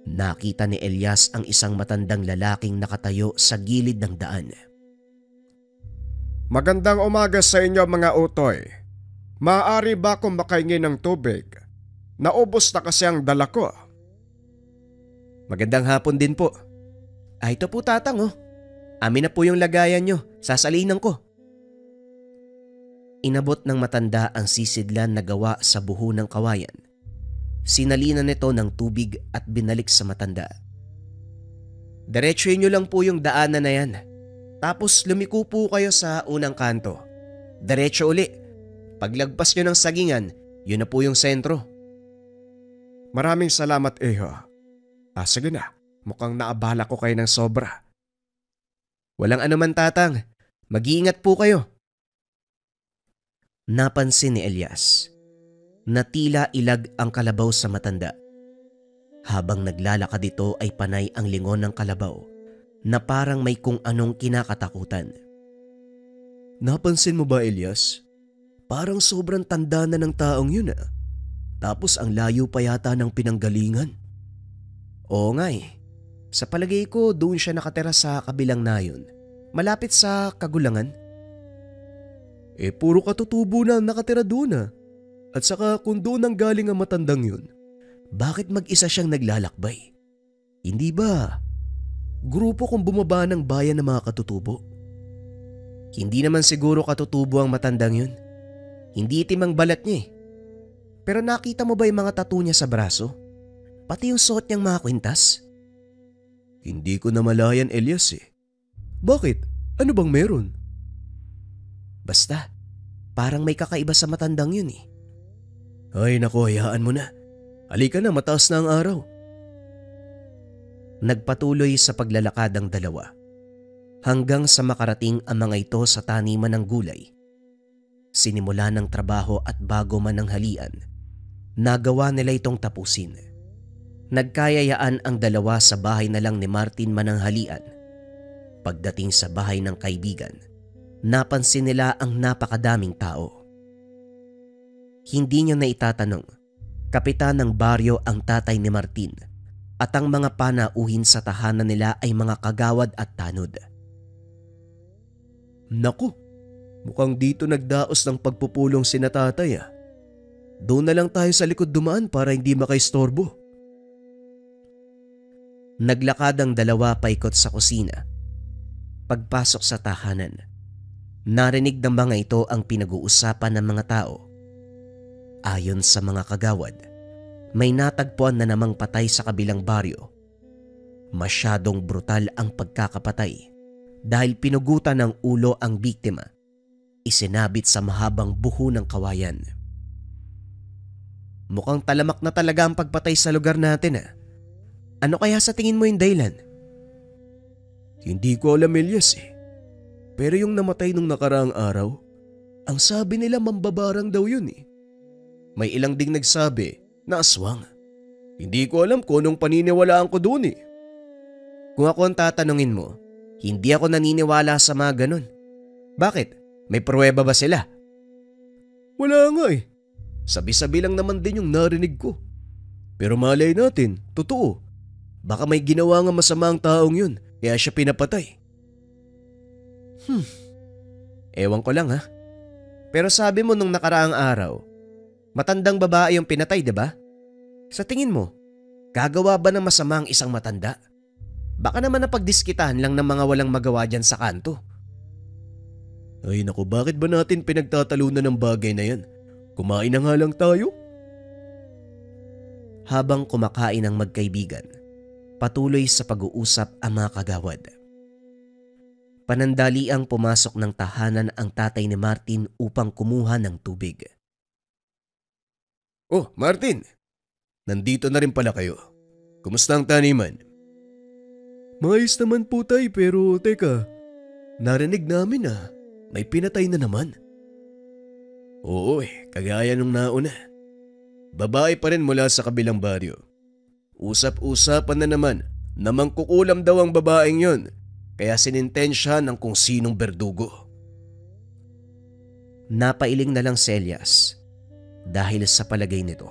nakita ni Elias ang isang matandang lalaking nakatayo sa gilid ng daan. Magandang umaga sa inyo mga utoy. Maaari ba akong makahingi ng tubig? Naubos na kasi ang dala ko. Magandang hapon din po. Ito po tatang oh. Amin na po yung lagayan nyo. Sasalinan ko. Inabot ng matanda ang sisidlan na gawa sa buho ng kawayan. Sinalinan nito ng tubig at binalik sa matanda. Diretsuhin nyo lang po yung daanan na yan. Tapos lumiko po kayo sa unang kanto. Diretso uli. Paglagpas nyo ng sagingan, yun na po yung sentro. Maraming salamat Eho. Sige na, mukhang naabala ko kayo ng sobra. Walang anuman tatang, mag-iingat po kayo. Napansin ni Elias na tila ilag ang kalabaw sa matanda. Habang naglalakad ito ay panay ang lingon ng kalabaw na parang may kung anong kinakatakutan. Napansin mo ba Elias? Parang sobrang tanda na ng taong yun ah. Tapos ang layo pa yata ng pinanggalingan. Oo nga eh. Sa palagay ko doon siya nakatira sa kabilang nayon. Malapit sa Kagulangan. Puro katutubo na nakatira doon ah. At saka kung doon ang galing ang matandang yun, bakit mag-isa siyang naglalakbay? Hindi ba grupo kung bumaba ng bayan ng mga katutubo? Hindi naman siguro katutubo ang matandang yun. Hindi itim ang balat niya eh. Pero nakita mo ba yung mga tattoo niya sa braso? Pati yung suot niyang mga kwintas? Hindi ko namalayan Elias eh. Bakit? Ano bang meron? Basta, parang may kakaiba sa matandang yun eh. Ay naku, hayaan mo na. Halika na, mataas na ang araw. Nagpatuloy sa paglalakad ang dalawa hanggang sa makarating ang mga ito sa taniman ng gulay. Sinimula ng trabaho at bago man ang halian, nagawa nila itong tapusin. Nagkayayaan ang dalawa sa bahay na lang ni Martin mananghalian. Pagdating sa bahay ng kaibigan, napansin nila ang napakadaming tao. Hindi niya na itatanong, kapitan ng baryo ang tatay ni Martin at ang mga panauhin sa tahanan nila ay mga kagawad at tanod. Naku, mukhang dito nagdaos ng pagpupulong sina tatay ah. Doon na lang tayo sa likod dumaan para hindi makaistorbo. Naglakad ang dalawa paikot sa kusina. Pagpasok sa tahanan, narinig ng mga ito ang pinag-uusapan ng mga tao. Ayon sa mga kagawad, may natagpuan na namang patay sa kabilang baryo. Masyadong brutal ang pagkakapatay dahil pinugutan ng ulo ang biktima, isinabit sa mahabang buho ng kawayan. Mukhang talamak na talaga ang pagpatay sa lugar natin ah. Ano kaya sa tingin mo yung dahilan? Hindi ko alam Elias eh. Pero yung namatay nung nakaraang araw, ang sabi nila mambabarang daw yun eh. May ilang ding nagsabi na aswang. Hindi ko alam kung anong paniniwalaan ko doon eh. Kung ako ang tatanungin mo, hindi ako naniniwala sa mga ganun. Bakit? May pruweba ba sila? Wala nga eh. Sabi-sabi lang naman din yung narinig ko. Pero malay natin, totoo. Baka may ginawa nga masama ang taong yun, kaya siya pinapatay. Ewan ko lang ha. Pero sabi mo nung nakaraang araw, matandang babae yung pinatay, diba? Sa tingin mo, gagawa ba ng masama ang isang matanda? Baka naman napagdiskitahan lang ng mga walang magawa dyan sa kanto. Ay naku, bakit ba natin pinagtatalunan ng bagay na yan? Kumain na nga lang tayo. Habang kumakain ang magkaibigan, patuloy sa pag-uusap ang mga kagawad. Panandaliang pumasok ng tahanan ang tatay ni Martin upang kumuha ng tubig. Oh, Martin! Nandito na rin pala kayo. Kumusta ang taniman? Maayos naman po tay, pero teka, narinig namin may pinatay na naman. Oo kagaya nung nauna. Babae pa rin mula sa kabilang baryo. Usap-usapan na naman na mangkukulam daw ang babaeng yon, kaya sinintensya ng kung sinong berdugo. Napailing na lang si Elias dahil sa palagay nito.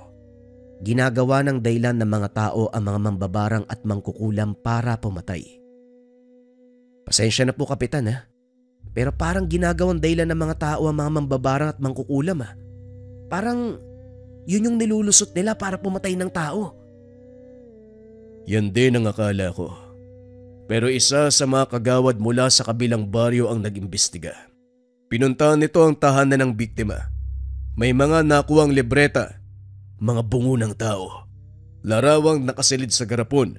Ginagawa ng dahilan ng mga tao ang mga mambabarang at mangkukulam para pumatay. Pasensya na po kapitan pero parang ginagawang dahilan ng mga tao ang mga mambabarang at mangkukulam Parang yun yung nilulusot nila para pumatay ng tao. Yan din ang akala ko. Pero isa sa mga kagawad mula sa kabilang baryo ang nag-imbestiga. Pinuntahan nito ang tahanan ng biktima. May mga nakuwang libreta, mga bungo ng tao, larawang nakasilid sa garapon,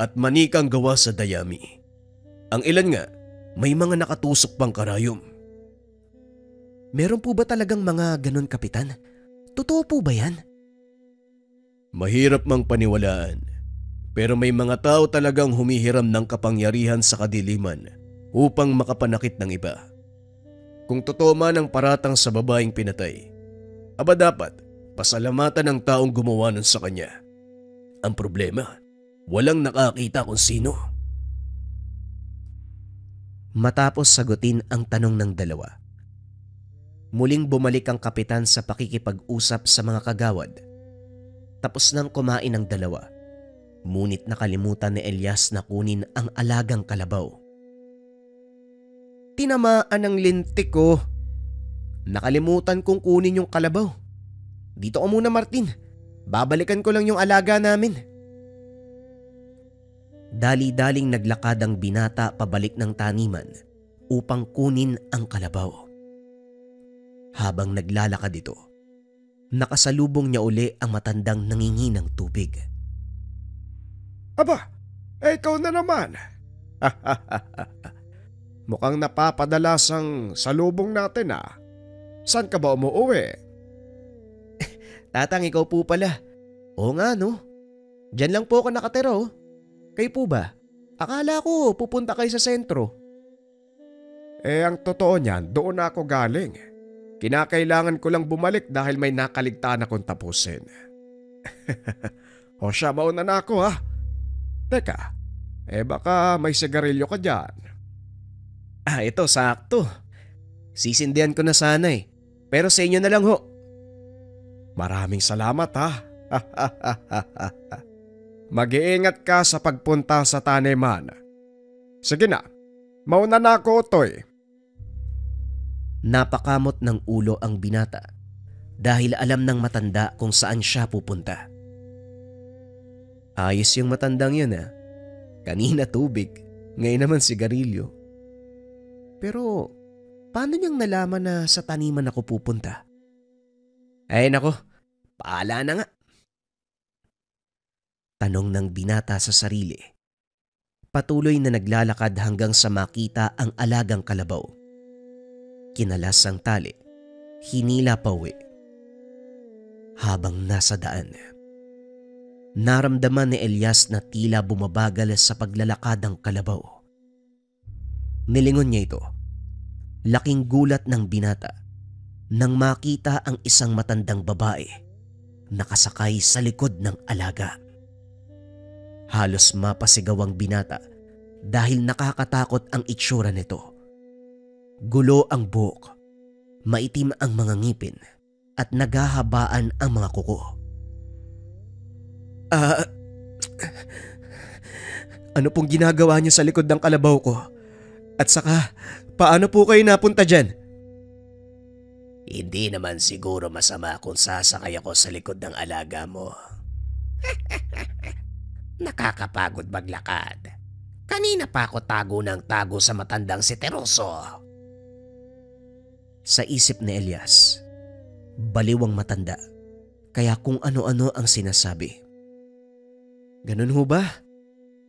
at manikang gawa sa dayami. Ang ilan nga, may mga nakatusok pang karayom. Meron po ba talagang mga ganun, kapitan? Totoo po ba yan? Mahirap mang paniwalaan, pero may mga tao talagang humihiram ng kapangyarihan sa kadiliman upang makapanakit ng iba. Kung totoo man ang paratang sa babaeng pinatay, aba dapat pasalamatan ng taong gumawa nun sa kanya. Ang problema, walang nakakita kung sino. Matapos sagutin ang tanong ng dalawa, muling bumalik ang kapitan sa pakikipag-usap sa mga kagawad. Tapos nang kumain ang dalawa, ngunit nakalimutan ni Elias na kunin ang alagang kalabaw. Tinamaan ng lintik ko. Nakalimutan kong kunin yung kalabaw. Dito ka muna, Martin. Babalikan ko lang yung alaga namin. Dali-daling naglakad ang binata pabalik ng taniman upang kunin ang kalabaw. Habang naglalakad ito, nakasalubong niya uli ang matandang nangingi ng tubig. Aba, ikaw na naman. Mukhang napapadalas ang salubong natin Saan ka ba umuwi? Tatang, ikaw po pala. Oo nga no. Diyan lang po ako nakatira Kayo po ba? Akala ko pupunta kayo sa sentro. Ang totoo niyan, doon ako galing. Kinakailangan ko lang bumalik dahil may nakaligtaan akong tapusin. O siya, mauna na ako Teka, baka may sigarilyo ka dyan. Ito sakto. Sisindihan ko na sana Pero sa inyo na lang ho. Maraming salamat Mag-iingat ka sa pagpunta sa taniman. Sige na, mauna na ako, Otoy. Napakamot ng ulo ang binata dahil alam ng matanda kung saan siya pupunta. Ayos yung matandang yun Kanina tubig, ngayon naman sigarilyo. Pero paano niyang nalaman na sa taniman ako pupunta? Ay nako, paala na nga. Tanong ng binata sa sarili. Patuloy na naglalakad hanggang sa makita ang alagang kalabaw. Kinalas ang tali, hinila pauwi. Habang nasa daan, naramdaman ni Elias na tila bumabagal sa paglalakad ang kalabaw. Nilingon niya ito. Laking gulat ng binata nang makita ang isang matandang babae nakasakay sa likod ng alaga. Halos mapasigaw ang binata dahil nakakatakot ang itsura nito. Gulo ang buhok, maitim ang mga ngipin at naghahabaan ang mga kuko. Ano pong ginagawa niyo sa likod ng kalabaw ko? At saka, paano po kayo napunta dyan? Hindi naman siguro masama kung sasakay ako sa likod ng alaga mo. Nakakapagod maglakad. Kanina pa ako tago ng tago sa matandang si Teroso. Sa isip ni Elias, baliwang matanda, kaya kung ano-ano ang sinasabi. Ganun ho ba?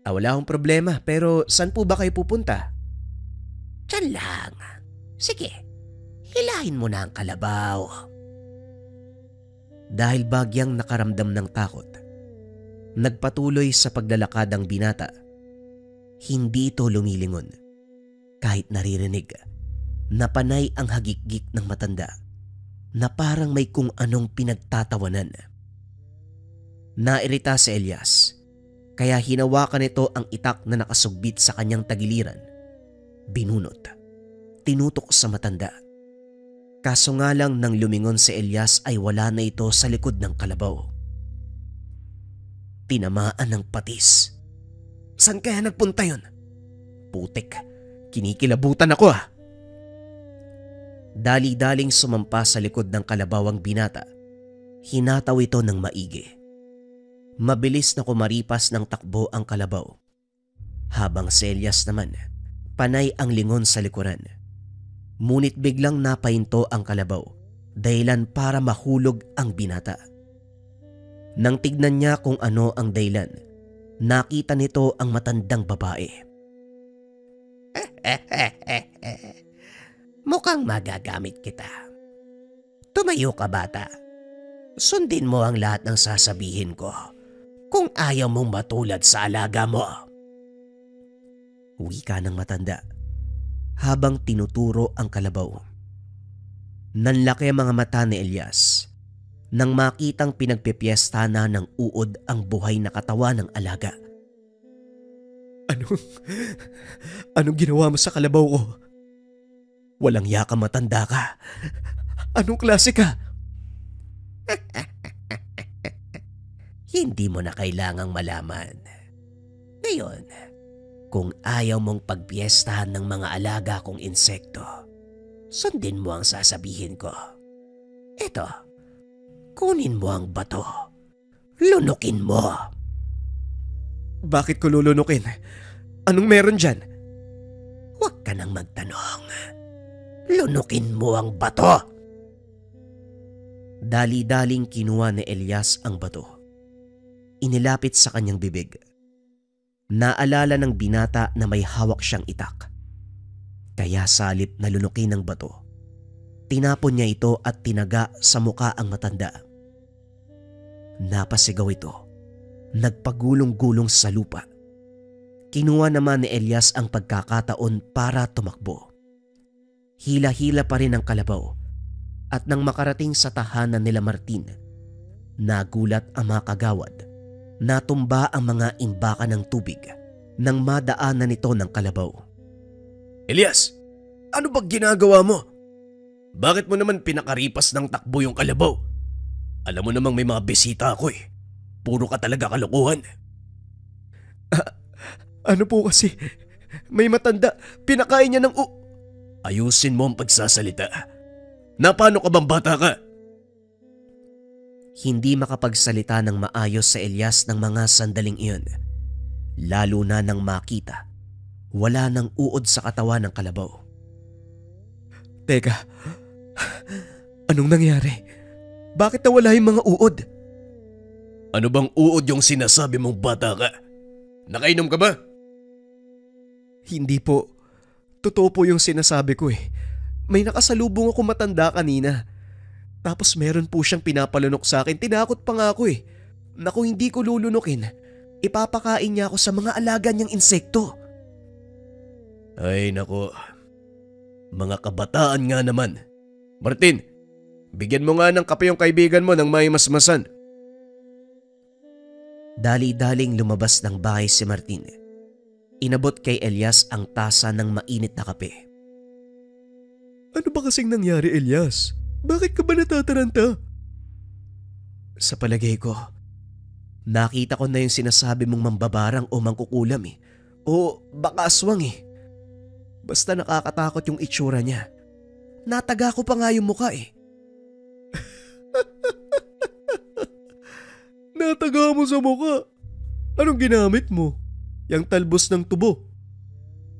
Wala akong problema, pero saan po ba kayo pupunta? Diyan lang. Sige, hilahin mo na ang kalabaw. Dahil bagyang nakaramdam ng takot, nagpatuloy sa paglalakad ang binata. Hindi ito lumilingon kahit naririnig na panay ang hagikgik ng matanda na parang may kung anong pinagtatawanan. Nairita si Elias kaya hinawakan nito ang itak na nakasugbit sa kanyang tagiliran. Binunot, tinutok sa matanda. Kaso nga lang nang lumingon si Elias ay wala na ito sa likod ng kalabaw. Tinamaan ng patis. Saan kaya nagpunta yun? Putik, kinikilabutan ako ah. Dali-daling sumampa sa likod ng kalabaw ang binata. Hinataw ito ng maigi. Mabilis na kumaripas ng takbo ang kalabaw. Habang si Elias naman, panay ang lingon sa likuran. Ngunit biglang napahinto ang kalabaw dahilan para mahulog ang binata. Nang tignan niya kung ano ang dahilan, nakita nito ang matandang babae. Mukhang magagamit kita. Tumayo ka, bata. Sundin mo ang lahat ng sasabihin ko kung ayaw mong matulad sa alaga mo. Wika ng matanda habang tinuturo ang kalabaw. Nanlaki ang mga mata ni Elias nang makitang pinagpipiesta na ng uod ang buhay na katawan ng alaga. Anong ginawa mo sa kalabaw ko? Walang yaka, matanda ka. Anong klase ka? Hindi mo na kailangang malaman. Ngayon, kung ayaw mong pagpiestahan ng mga alaga kong insekto, sundin mo ang sasabihin ko. Ito, kunin mo ang bato. Lunukin mo. Bakit ko lulunukin? Anong meron dyan? Huwag ka nang magtanong. Lunukin mo ang bato. Dali-daling kinuha ni Elias ang bato. Inilapit sa kanyang bibig. Naalala ng binata na may hawak siyang itak. Kaya salip na lunukin ng bato, tinapon niya ito at tinaga sa muka ang matanda. Napasigaw ito. Nagpagulong-gulong sa lupa. Kinuha naman ni Elias ang pagkakataon para tumakbo. Hila-hila pa rin ang kalabaw at nang makarating sa tahanan nila Martin, nagulat ang mga kagawad. Natumba ang mga imbakan ng tubig nang madaanan nito ng kalabaw. Elias, ano ba ginagawa mo? Bakit mo naman pinakaripas ng takbo yung kalabaw? Alam mo namang may mga bisita ako eh. Puro ka talaga kalokohan. Ano po kasi? May matanda, pinakain niya ng Ayusin mo ang pagsasalita. Napano ka bang bata ka? Hindi makapagsalita ng maayos sa Elias ng mga sandaling iyon. Lalo na nang makita, wala nang uod sa katawan ng kalabaw. Teka, anong nangyari? Bakit nawala yung mga uod? Ano bang uod yung sinasabi mong bata ka? Nakainom ka ba? Hindi po. Totoo po yung sinasabi ko eh. May nakasalubong ako matanda kanina. Tapos meron po siyang pinapalunok sa akin. Tinakot pa nga ako eh. Naku, hindi ko lulunukin. Ipapakain niya ako sa mga alaga niyang insekto. Ay nako. Mga kabataan nga naman. Martin, bigyan mo nga ng kape yung kaibigan mo ng may masmasan. Dali-daling lumabas ng bahay si Martin. Inabot kay Elias ang tasa ng mainit na kape. Ano ba kasing nangyari, Elias? Bakit ka ba natataranta? Sa palagay ko, nakita ko na yung sinasabi mong mambabarang o mangkukulam eh. O baka aswang eh. Basta nakakatakot yung itsura niya. Nataga ko pa nga yung mukha eh. Nataga mo sa mukha? Anong ginamit mo? Yang talbos ng tubo?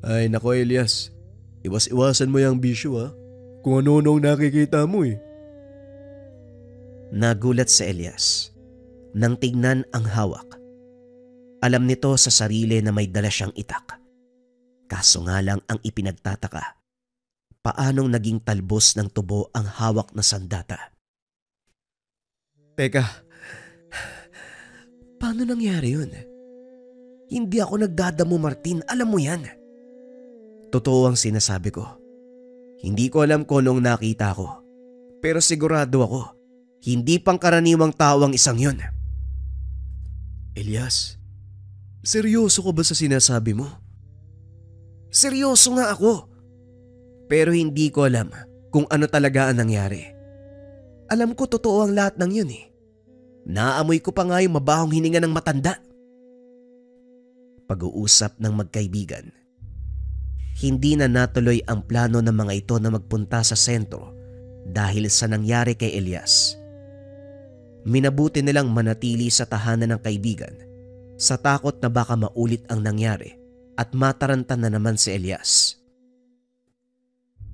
Ay nako Elias, iwas-iwasan mo yung bisyo ha. Kung ano nakikita mo eh. Nagulat si Elias nang tignan ang hawak. Alam nito sa sarili na may dala siyang itak. Kaso nga lang ang ipinagtataka, paanong naging talbos ng tubo ang hawak na sandata? Teka, Paano nangyari yun? Hindi ako nagdadamo, Martin. Alam mo yan. Totoo ang sinasabi ko. Hindi ko alam kung anong nakita ko. Pero sigurado ako, hindi pangkaraniwang tao ang isang yun. Elias, seryoso ko ba sa sinasabi mo? Seryoso nga ako. Pero hindi ko alam kung ano talaga ang nangyari. Alam ko totoo ang lahat ng yun eh. Naamoy ko pa nga yung mabahong hininga ng matanda. Pag-uusap ng magkaibigan. Hindi na natuloy ang plano ng mga ito na magpunta sa sentro dahil sa nangyari kay Elias. Minabuti nilang manatili sa tahanan ng kaibigan sa takot na baka maulit ang nangyari at matarantan na naman si Elias.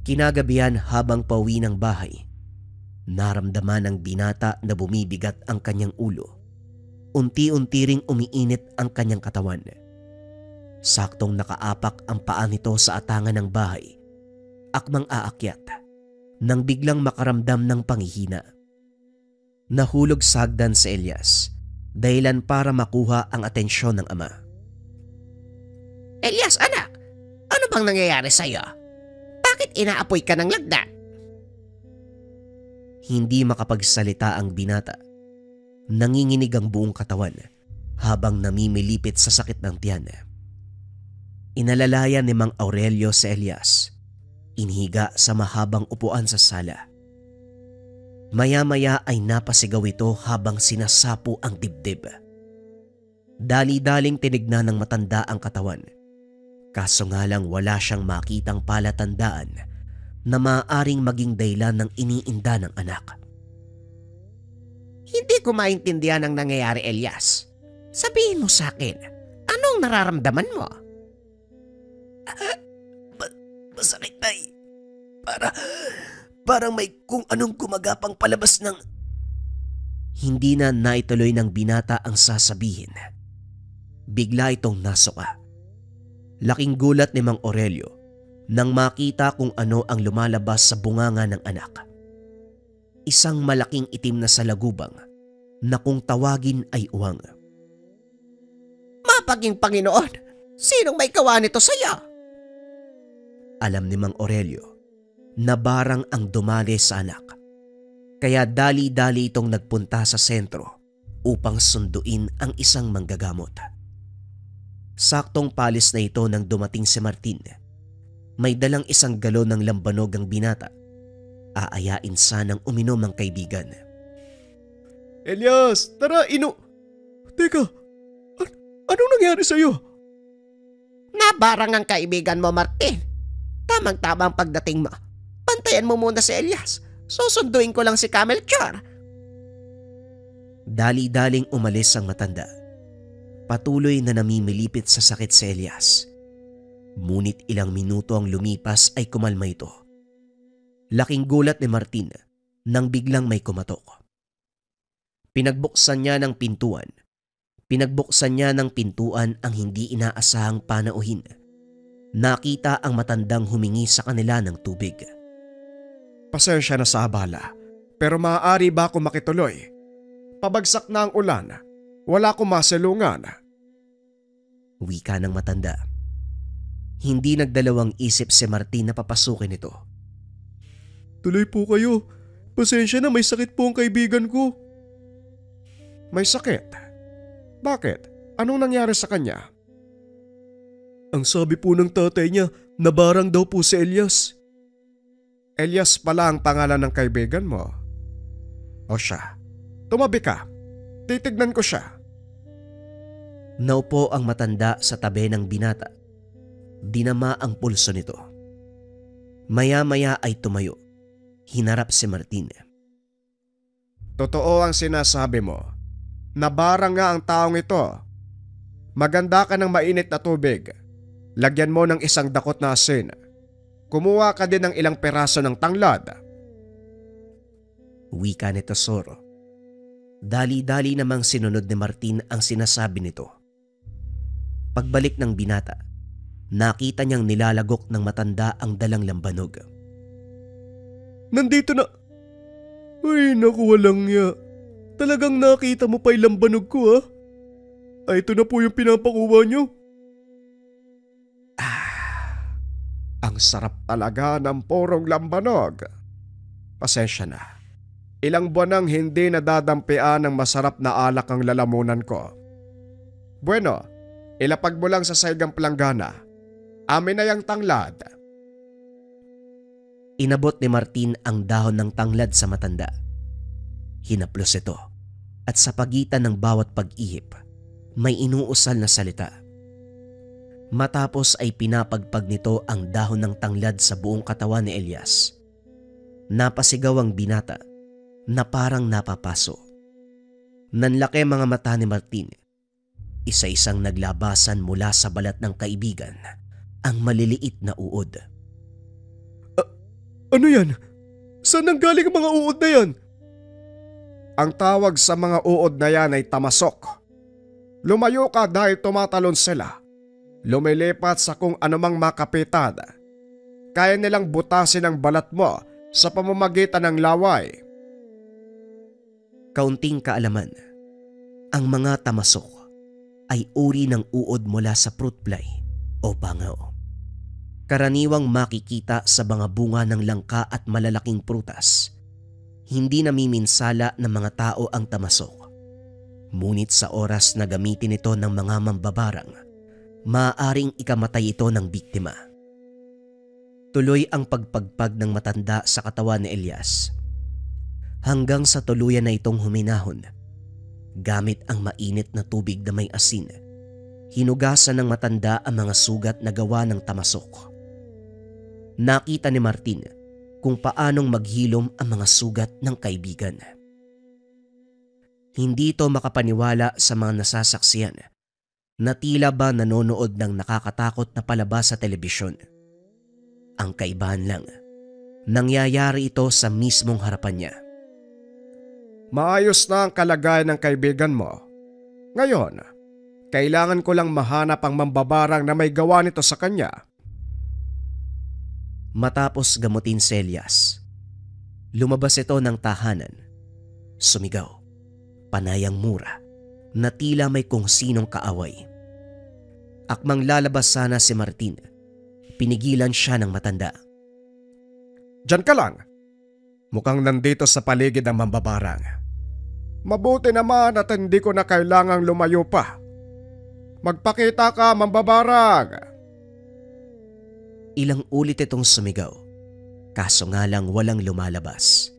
Kinagabihan habang pauwi ng bahay, naramdaman ng binata na bumibigat ang kanyang ulo. Unti-unti ring umiinit ang kanyang katawan. Saktong nakaapak ang paa nito sa atangan ng bahay, akmang aakyat, nang biglang makaramdam ng panghihina. Nahulog sa hagdan si Elias, dahilan para makuha ang atensyon ng ama. Elias, anak, ano bang nangyayari sa'yo? Bakit inaapoy ka ng lagdan? Hindi makapagsalita ang binata. Nanginginig ang buong katawan habang namimilipit sa sakit ng tiyan. Inalalayan ni Mang Aurelio si Elias. Inhiga sa mahabang upuan sa sala. Maya-maya ay napasigaw ito habang sinasapo ang dibdib. Dali-daling tinignan ng matanda ang katawan. Kaso nga lang wala siyang makitang palatandaan na maaaring maging dahilan ng iniinda ng anak. Hindi ko maintindihan ang nangyayari, Elias. Sabihin mo sa akin, anong nararamdaman mo? Masakit na Parang may kung anong gumagapang palabas ng... Hindi na naituloy ng binata ang sasabihin. Bigla itong nasuka. Laking gulat ni Mang Aurelio nang makita kung ano ang lumalabas sa bunganga ng anak. Isang malaking itim na salagubang na kung tawagin ay uwang. Mapaging Panginoon, sinong may gawa nito sa'yo? Alam ni Mang Aurelio na barang ang dumali sa anak. Kaya dali-dali itong nagpunta sa sentro upang sunduin ang isang manggagamot. Saktong palis na ito nang dumating si Martin. May dalang isang galon ng lambanog ang binata. Aayain sanang uminom ang kaibigan. Elias, tara Teka, anong nangyari sa'yo? Nabarang ang kaibigan mo, Martin. Tamang-tamang pagdating mo. Bantayan mo muna si Elias. Susunduin ko lang si Camelchor. Dali-daling umalis ang matanda. Patuloy na namimilipit sa sakit si Elias. Ngunit ilang minuto ang lumipas ay kumalma ito. Laking gulat ni Martin nang biglang may kumatok. Pinagbuksan niya ng pintuan ang hindi inaasahang panauhin. Nakita ang matandang humingi sa kanila ng tubig. Pasensya na sa abala, pero maaari ba ako makituloy? Pabagsak na ang ulan. Wala akong masalungan. Wika ng matanda. Hindi nagdalawang isip si Martin na papasukin ito. Tuloy po kayo. Pasensya na, may sakit po ang kaibigan ko. May sakit? Bakit? Anong nangyari sa kanya? Ang sabi po ng tatay niya, nabarang daw po si Elias. Elias pala ang pangalan ng kaibigan mo. O siya, tumabi ka. Titignan ko siya. Naupo ang matanda sa tabi ng binata. Dinama ang pulso nito. Maya-maya ay tumayo. Hinarap si Martin. Totoo ang sinasabi mo. Nabarang nga ang taong ito. Maganda ka ng mainit na tubig. Lagyan mo ng isang dakot na asin. Kumuha ka din ng ilang peraso ng tanglad. Wika ni Tesoro. Dali-dali namang sinunod ni Martin ang sinasabi nito. Pagbalik ng binata, nakita niyang nilalagok ng matanda ang dalang lambanog. Nandito na! Ay naku, walang ya. Talagang nakita mo pa yung lambanog ko ha? Ay ito na po yung pinapakuha niyo. Ang sarap talaga ng porong lambanog. Pasensya na. Ilang buwan nang hindi nadadampian ng masarap na alak ang lalamunan ko. Bueno, ilapag mo lang sa saigang planggana. Amin na yung tanglad. Inabot ni Martin ang dahon ng tanglad sa matanda. Hinaplos ito at sa pagitan ng bawat pag-ihip, may inuusal na salita. Matapos ay pinapagpag nito ang dahon ng tanglad sa buong katawan ni Elias. Napasigaw ang binata na parang napapaso. Nanlaki mga mata ni Martin. Isa-isang naglabasan mula sa balat ng kaibigan ang maliliit na uod. Ano yan? Saan nanggaling ang mga uod na yan? Ang tawag sa mga uod na yan ay tamasok. Lumayo ka dahil tumatalon sila. Lumilipat sa kung anumang makapitan. Kaya nilang butasin ang balat mo sa pamamagitan ng laway. Kaunting kaalaman, ang mga tamasok ay uri ng uod mula sa fruit fly o bangao. Karaniwang makikita sa mga bunga ng langka at malalaking prutas. Hindi namiminsala ng mga tao ang tamasok. Ngunit sa oras na gamitin ito ng mga mambabarang, maaaring ikamatay ito ng biktima. Tuloy ang pagpagpag ng matanda sa katawan ni Elias. Hanggang sa tuluyan na itong huminahon. Gamit ang mainit na tubig na may asin, hinugasan ng matanda ang mga sugat na gawa ng tamasok. Nakita ni Martin kung paanong maghilom ang mga sugat ng kaibigan. Hindi ito makapaniwala sa mga nasasaksiyan na tila ba nanonood ng nakakatakot na palabas sa telebisyon. Ang kaibahan lang, nangyayari ito sa mismong harapan niya. Maayos na ang kalagayan ng kaibigan mo. Ngayon, kailangan ko lang mahanap ang mambabarang na may gawa nito sa kanya. Matapos gamutin si Elias, lumabas ito ng tahanan. Sumigaw, panayang mura, na tila may kung sinong kaaway. Akmang lalabas sana si Martin, pinigilan siya ng matanda. Diyan ka lang. Mukhang nandito sa paligid ang mambabarang. Mabuti naman at hindi ko na kailangang lumayo pa. Magpakita ka, mambabarang! Ilang ulit itong sumigaw, kaso nga lang walang lumalabas.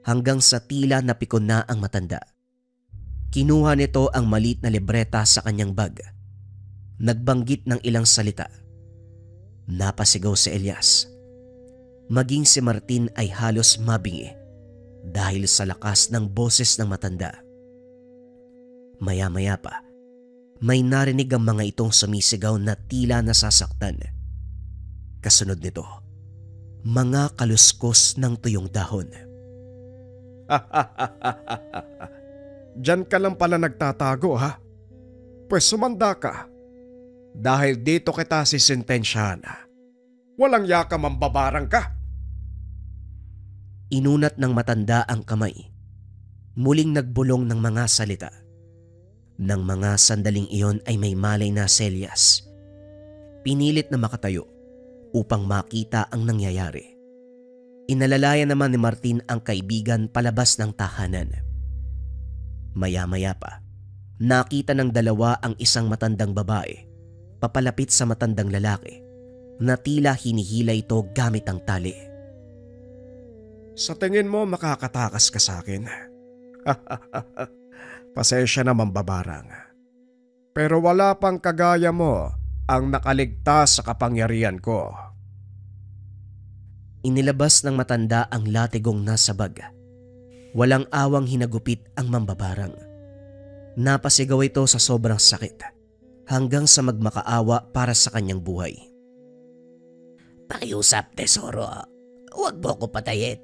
Hanggang sa tila napikon na ang matanda. Kinuha nito ang maliit na libreta sa kanyang bag. Nagbanggit ng ilang salita. Napasigaw si Elias. Maging si Martin ay halos mabingi dahil sa lakas ng boses ng matanda. Maya-maya pa, may narinig ang mga itong sumisigaw na tila nasasaktan. Kasunod nito, mga kaluskos ng tuyong dahon. Diyan ka lang pala nagtatago ha? Pues sumanda ka. Dahil dito kita sisintensyahan. Walang yaka mambabarang ka. Inunat ng matanda ang kamay. Muling nagbulong ng mga salita. Nang mga sandaling iyon ay may malay na si Elias. Pinilit na makatayo upang makita ang nangyayari. Inalalayan naman ni Martin ang kaibigan palabas ng tahanan. Maya-maya pa, nakita ng dalawa ang isang matandang babae papalapit sa matandang lalaki na tila hinihila ito gamit ang tali. Sa tingin mo makakatakas ka sa akin? Pasensya na mambabarang. Pero wala pang kagaya mo ang nakaligtas sa kapangyarihan ko. Inilabas ng matanda ang latigong nasa bag. Walang awang hinagupit ang mambabarang. Napasigaw ito sa sobrang sakit hanggang sa magmakaawa para sa kanyang buhay. Pakiusap, Tesoro. Huwag mo ko patayin.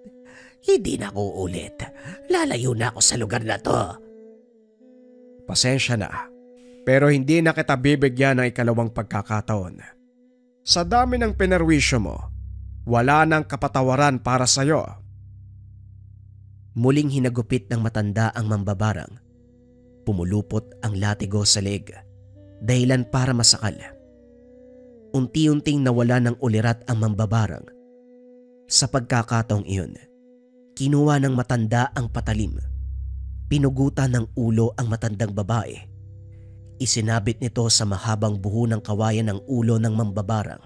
Hindi na ako ulit. Lalayo na ako sa lugar na to. Pasensya na, pero hindi na kita bibigyan ng ikalawang pagkakataon. Sa dami ng pinerwisyo mo, wala nang kapatawaran para sa'yo. Muling hinagupit ng matanda ang mambabarang. Pumulupot ang latigo sa leeg, dahilan para masakal. Unti-unting nawala ng ulirat ang mambabarang. Sa pagkakataong iyon, kinuha ng matanda ang patalim. Pinugutan ng ulo ang matandang babae. Isinabit nito sa mahabang buho ng kawayan ng ulo ng mambabarang,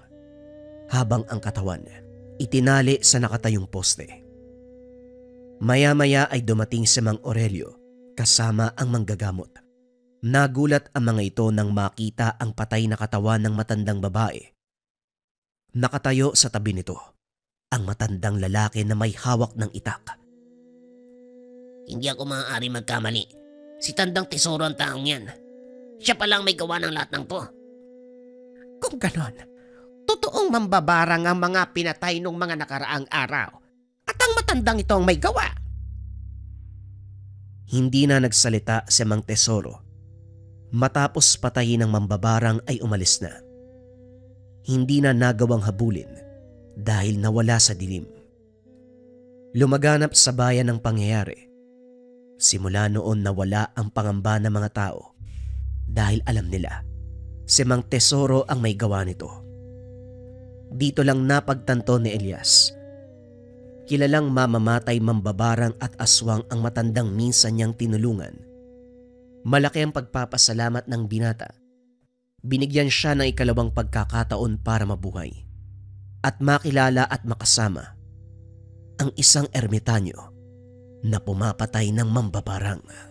habang ang katawan itinali sa nakatayong poste. Maya-maya ay dumating si Mang Aurelio kasama ang manggagamot. Nagulat ang mga ito nang makita ang patay na katawan ng matandang babae. Nakatayo sa tabi nito ang matandang lalaki na may hawak ng itak. Hindi ako maaari magkamali. Si Tandang Tesoro ang taong yan. Siya palang may gawa ng lahat ng to. Kung ganon, totoong mambabarang ang mga pinatay nung mga nakaraang araw at ang matandang ito ang may gawa. Hindi na nagsalita si Mang Tesoro. Matapos patayin ng mambabarang ay umalis na. Hindi na nagawang habulin dahil nawala sa dilim. Lumaganap sa bayan ng pangyayari. Simula noon nawala ang pangamba ng mga tao dahil alam nila si Mang Tesoro ang may gawa nito. Dito lang napagtanto ni Elias. Kilalang mamamatay mambabarang at aswang ang matandang minsan niyang tinulungan. Malaki ang pagpapasalamat ng binata. Binigyan siya ng ikalawang pagkakataon para mabuhay at makilala at makasama ang isang ermitanyo na pumapatay ng mambabarang.